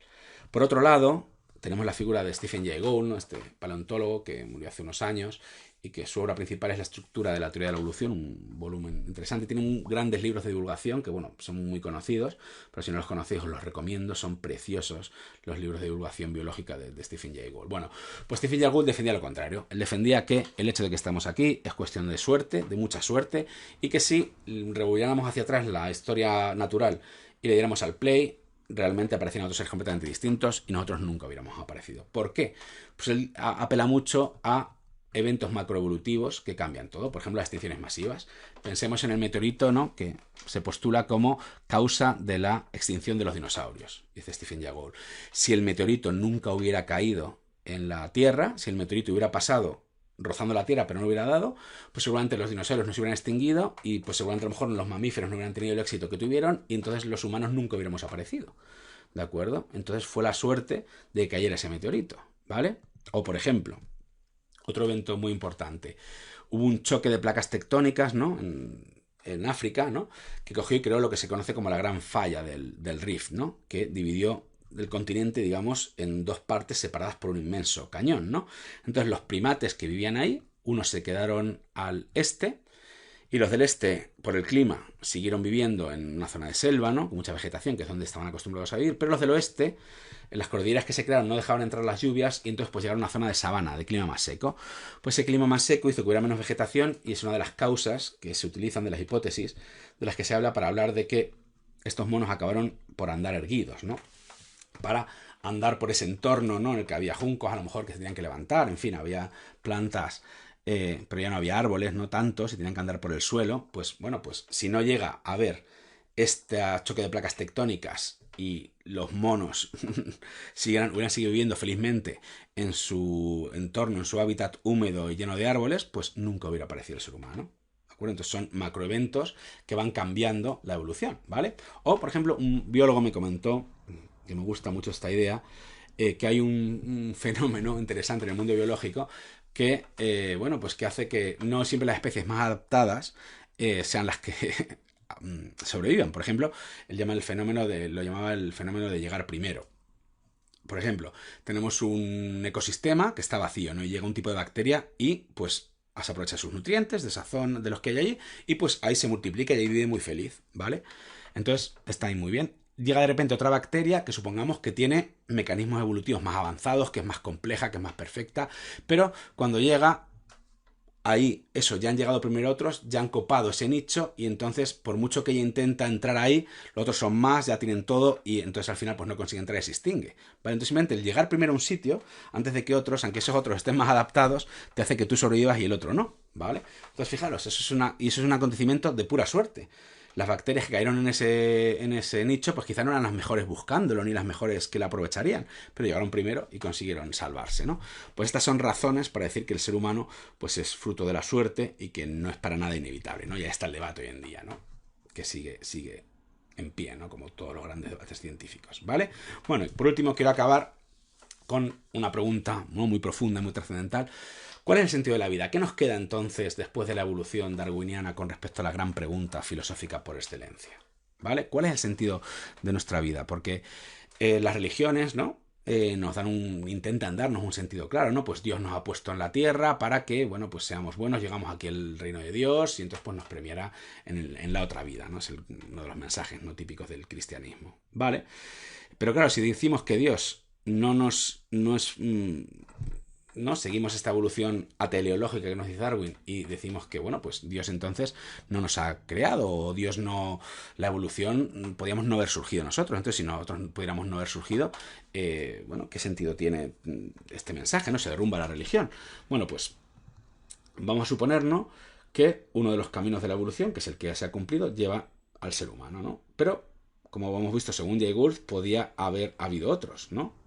Por otro lado, tenemos la figura de Stephen Jay Gould, ¿no? Este paleontólogo que murió hace unos años y que su obra principal es la estructura de la teoría de la evolución, un volumen interesante. Tiene grandes libros de divulgación que, bueno, son muy conocidos, pero si no los conocéis os los recomiendo, son preciosos los libros de divulgación biológica de Stephen Jay Gould. Bueno, pues Stephen Jay Gould defendía lo contrario. Él defendía que el hecho de que estamos aquí es cuestión de suerte, de mucha suerte, y que si rebobináramos hacia atrás la historia natural y le diéramos al play, realmente aparecían otros seres completamente distintos y nosotros nunca hubiéramos aparecido. ¿Por qué? Pues él apela mucho a eventos macroevolutivos que cambian todo. Por ejemplo, las extinciones masivas. Pensemos en el meteorito, ¿no? Que se postula como causa de la extinción de los dinosaurios, dice Stephen Jay Gould. Si el meteorito nunca hubiera caído en la Tierra, si el meteorito hubiera pasado rozando la Tierra pero no hubiera dado, pues seguramente los dinosaurios no se hubieran extinguido y pues seguramente a lo mejor los mamíferos no hubieran tenido el éxito que tuvieron y entonces los humanos nunca hubiéramos aparecido. ¿De acuerdo? Entonces fue la suerte de que cayera ese meteorito, ¿vale? O por ejemplo, otro evento muy importante. Hubo un choque de placas tectónicas, ¿no? En África, ¿no? Que cogió y creó lo que se conoce como la gran falla del Rift, ¿no? Que dividió del continente, digamos, en dos partes separadas por un inmenso cañón, ¿no? Entonces los primates que vivían ahí, unos se quedaron al este Y los del este, por el clima, siguieron viviendo en una zona de selva, ¿no? Con mucha vegetación, que es donde estaban acostumbrados a vivir. Pero los del oeste, en las cordilleras que se crearon, no dejaban entrar las lluvias y entonces pues llegaron a una zona de sabana, de clima más seco. Pues ese clima más seco hizo que hubiera menos vegetación y es una de las causas que se utilizan, de las hipótesis de las que se habla para hablar de que estos monos acabaron por andar erguidos, ¿no? Para andar por ese entorno, ¿no? En el que había juncos, a lo mejor, que se tenían que levantar, en fin, había plantas, pero ya no había árboles, no tanto, se tenían que andar por el suelo. Pues bueno, pues si no llega a haber este choque de placas tectónicas y los monos hubieran seguido viviendo felizmente en su entorno, en su hábitat húmedo y lleno de árboles, pues nunca hubiera aparecido el ser humano. ¿De acuerdo? Entonces son macroeventos que van cambiando la evolución, ¿vale? O, por ejemplo, un biólogo me comentó, que me gusta mucho esta idea, que hay un fenómeno interesante en el mundo biológico que, bueno, pues que hace que no siempre las especies más adaptadas sean las que sobrevivan. Por ejemplo, lo llamaba el fenómeno de llegar primero. Por ejemplo, tenemos un ecosistema que está vacío, ¿no? Y llega un tipo de bacteria y pues se aprovecha sus nutrientes de esa zona, de los que hay allí, y pues ahí se multiplica y ahí vive muy feliz, ¿vale? Entonces está ahí muy bien. Llega de repente otra bacteria que supongamos que tiene mecanismos evolutivos más avanzados, que es más compleja, que es más perfecta, pero cuando llega ahí, eso, ya han llegado primero otros, ya han copado ese nicho y entonces por mucho que ella intenta entrar ahí, los otros son más, ya tienen todo y entonces al final pues no consigue entrar y se extingue. ¿Vale? Entonces simplemente el llegar primero a un sitio, antes de que otros, aunque esos otros estén más adaptados, te hace que tú sobrevivas y el otro no, ¿vale? Entonces fijaros, eso es un acontecimiento de pura suerte. Las bacterias que cayeron en ese nicho, pues quizá no eran las mejores buscándolo, ni las mejores que la aprovecharían, pero llegaron primero y consiguieron salvarse, ¿no? Pues estas son razones para decir que el ser humano, pues es fruto de la suerte y que no es para nada inevitable, ¿no? Ya está el debate hoy en día, ¿no? Que sigue en pie, ¿no? Como todos los grandes debates científicos, ¿vale? Bueno, y por último quiero acabar con una pregunta, ¿no?, muy profunda, muy trascendental. ¿Cuál es el sentido de la vida? ¿Qué nos queda entonces después de la evolución darwiniana con respecto a la gran pregunta filosófica por excelencia? ¿Vale? ¿Cuál es el sentido de nuestra vida? Porque las religiones, ¿no? Intentan darnos un sentido claro, ¿no? Pues Dios nos ha puesto en la tierra para que, bueno, pues seamos buenos, llegamos aquí al reino de Dios y entonces pues nos premiará en la otra vida, ¿no? Es uno de los mensajes no típicos del cristianismo, ¿vale? Pero claro, si decimos que Dios no es no seguimos esta evolución ateleológica que nos dice Darwin y decimos que, bueno, pues Dios entonces no nos ha creado, o Dios no, la evolución podíamos no haber surgido nosotros. Entonces, si nosotros pudiéramos no haber surgido, bueno, ¿qué sentido tiene este mensaje? No se derrumba la religión. Bueno, pues vamos a suponernos que uno de los caminos de la evolución, que es el que ya se ha cumplido, lleva al ser humano, ¿no? Pero, como hemos visto según Jay Gould, podía haber habido otros, ¿no?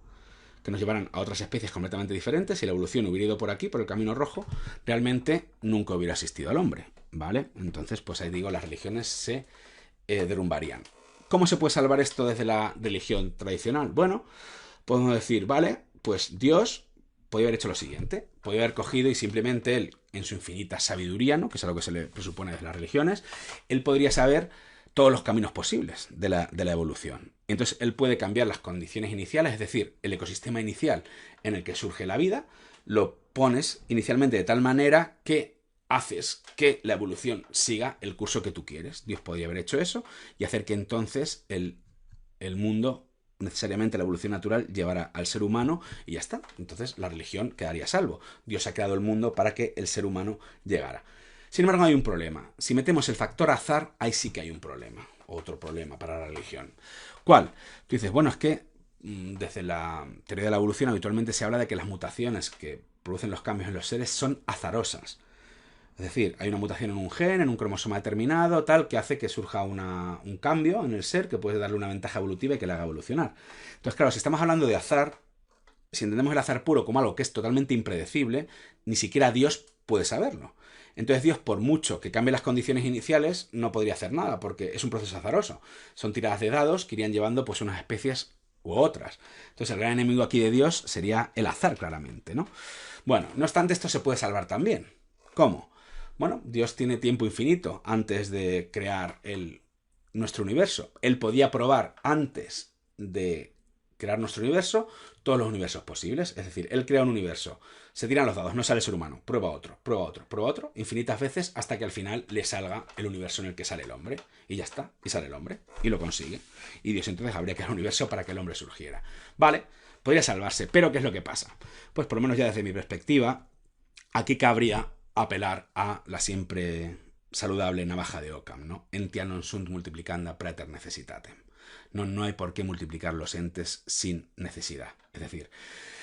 Que nos llevaran a otras especies completamente diferentes. Si la evolución hubiera ido por aquí, por el camino rojo, realmente nunca hubiera asistido al hombre, ¿vale? Entonces, pues ahí digo, las religiones se derrumbarían. ¿Cómo se puede salvar esto desde la religión tradicional? Bueno, podemos decir, vale, pues Dios podía haber hecho lo siguiente. Podía haber cogido y simplemente él, en su infinita sabiduría, ¿no?, que es algo que se le presupone desde las religiones, él podría saber todos los caminos posibles de la evolución. Entonces él puede cambiar las condiciones iniciales, es decir, el ecosistema inicial en el que surge la vida, lo pones inicialmente de tal manera que haces que la evolución siga el curso que tú quieres. Dios podría haber hecho eso y hacer que entonces el mundo, necesariamente la evolución natural, llevara al ser humano y ya está. Entonces la religión quedaría a salvo. Dios ha creado el mundo para que el ser humano llegara. Sin embargo, hay un problema. Si metemos el factor azar, ahí sí que hay un problema. Otro problema para la religión. ¿Cuál? Tú dices, bueno, es que desde la teoría de la evolución habitualmente se habla de que las mutaciones que producen los cambios en los seres son azarosas. Es decir, hay una mutación en un gen, en un cromosoma determinado, tal, que hace que surja un cambio en el ser que puede darle una ventaja evolutiva y que le haga evolucionar. Entonces, claro, si estamos hablando de azar, si entendemos el azar puro como algo que es totalmente impredecible, ni siquiera Dios puede saberlo. Entonces Dios, por mucho que cambie las condiciones iniciales, no podría hacer nada, porque es un proceso azaroso. Son tiradas de dados que irían llevando pues unas especies u otras. Entonces el gran enemigo aquí de Dios sería el azar, claramente, ¿no? Bueno, no obstante, esto se puede salvar también. ¿Cómo? Bueno, Dios tiene tiempo infinito antes de crear nuestro universo. Él podía probar antes de crear nuestro universo, todos los universos posibles. Es decir, él crea un universo, se tiran los dados, no sale el ser humano, prueba otro, prueba otro, prueba otro, infinitas veces hasta que al final le salga el universo en el que sale el hombre. Y ya está, y sale el hombre, y lo consigue. Y Dios entonces habría creado un universo para que el hombre surgiera. Vale, podría salvarse, pero ¿qué es lo que pasa? Pues por lo menos ya desde mi perspectiva, aquí cabría apelar a la siempre saludable navaja de Occam, ¿no? Entia non sunt multiplicanda praeter necessitatem. No hay por qué multiplicar los entes sin necesidad. Es decir,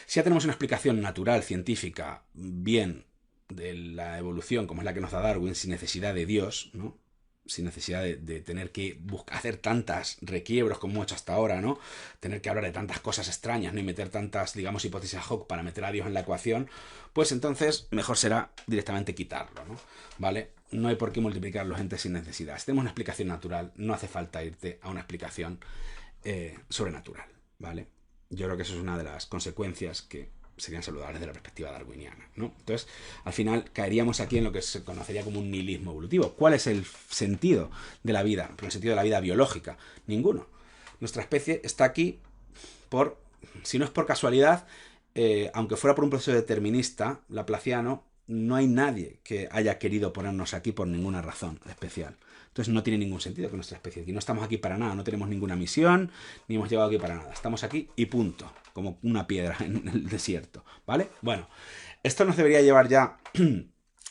si ya tenemos una explicación natural, científica, bien de la evolución, como es la que nos da Darwin, sin necesidad de Dios, ¿no? Sin necesidad de tener que hacer tantas requiebros como hemos hecho hasta ahora, ¿no? Tener que hablar de tantas cosas extrañas, ¿no? Y meter tantas, digamos, hipótesis ad hoc para meter a Dios en la ecuación, pues entonces mejor será directamente quitarlo, ¿no? ¿Vale? No hay por qué multiplicar los entes sin necesidad. Si tenemos una explicación natural, no hace falta irte a una explicación sobrenatural, ¿vale? Yo creo que eso es una de las consecuencias que serían saludables desde la perspectiva darwiniana, ¿no? Entonces, al final caeríamos aquí en lo que se conocería como un nihilismo evolutivo. ¿Cuál es el sentido de la vida? El sentido de la vida biológica. Ninguno. Nuestra especie está aquí por, si no es por casualidad, aunque fuera por un proceso determinista, laplaciano, no hay nadie que haya querido ponernos aquí por ninguna razón especial. Entonces no tiene ningún sentido que nuestra especie aquí. No estamos aquí para nada, no tenemos ninguna misión, ni hemos llegado aquí para nada. Estamos aquí y punto, como una piedra en el desierto, ¿vale? Bueno, esto nos debería llevar ya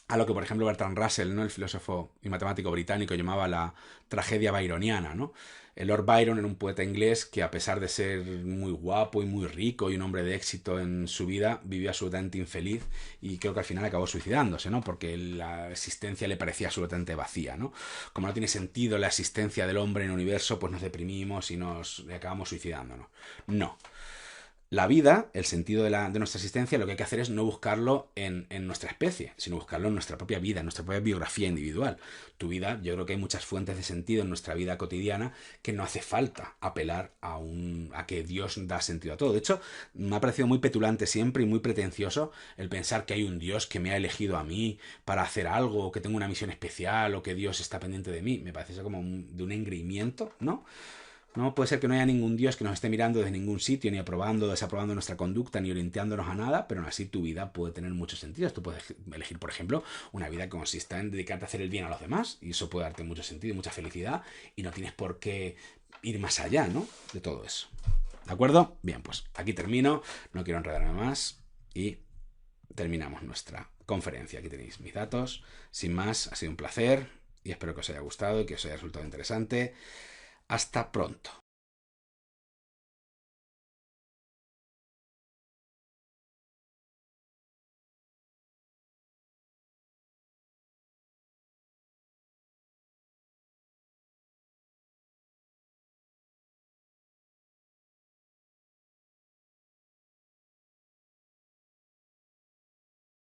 a lo que, por ejemplo, Bertrand Russell, ¿no? El filósofo y matemático británico, llamaba la tragedia byroniana, ¿no? El Lord Byron era un poeta inglés que, a pesar de ser muy guapo y muy rico y un hombre de éxito en su vida, vivió absolutamente infeliz y creo que al final acabó suicidándose, ¿no? Porque la existencia le parecía absolutamente vacía, ¿no? Como no tiene sentido la existencia del hombre en el universo, pues nos deprimimos y nos acabamos suicidándonos. No. La vida, el sentido de nuestra existencia, lo que hay que hacer es no buscarlo en nuestra especie, sino buscarlo en nuestra propia vida, en nuestra propia biografía individual. Tu vida, yo creo que hay muchas fuentes de sentido en nuestra vida cotidiana que no hace falta apelar a que Dios da sentido a todo. De hecho, me ha parecido muy petulante siempre y muy pretencioso el pensar que hay un Dios que me ha elegido a mí para hacer algo, o que tengo una misión especial, o que Dios está pendiente de mí. Me parece eso como de un engreimiento, ¿no? No puede ser que no haya ningún Dios que nos esté mirando desde ningún sitio, ni aprobando o desaprobando nuestra conducta, ni orientándonos a nada, pero aún así tu vida puede tener muchos sentidos. Tú puedes elegir, por ejemplo, una vida que consista en dedicarte a hacer el bien a los demás, y eso puede darte mucho sentido y mucha felicidad, y no tienes por qué ir más allá, ¿no? De todo eso. ¿De acuerdo? Bien, pues aquí termino, no quiero enredarme más, y terminamos nuestra conferencia. Aquí tenéis mis datos. Sin más, ha sido un placer, y espero que os haya gustado y que os haya resultado interesante. Hasta pronto.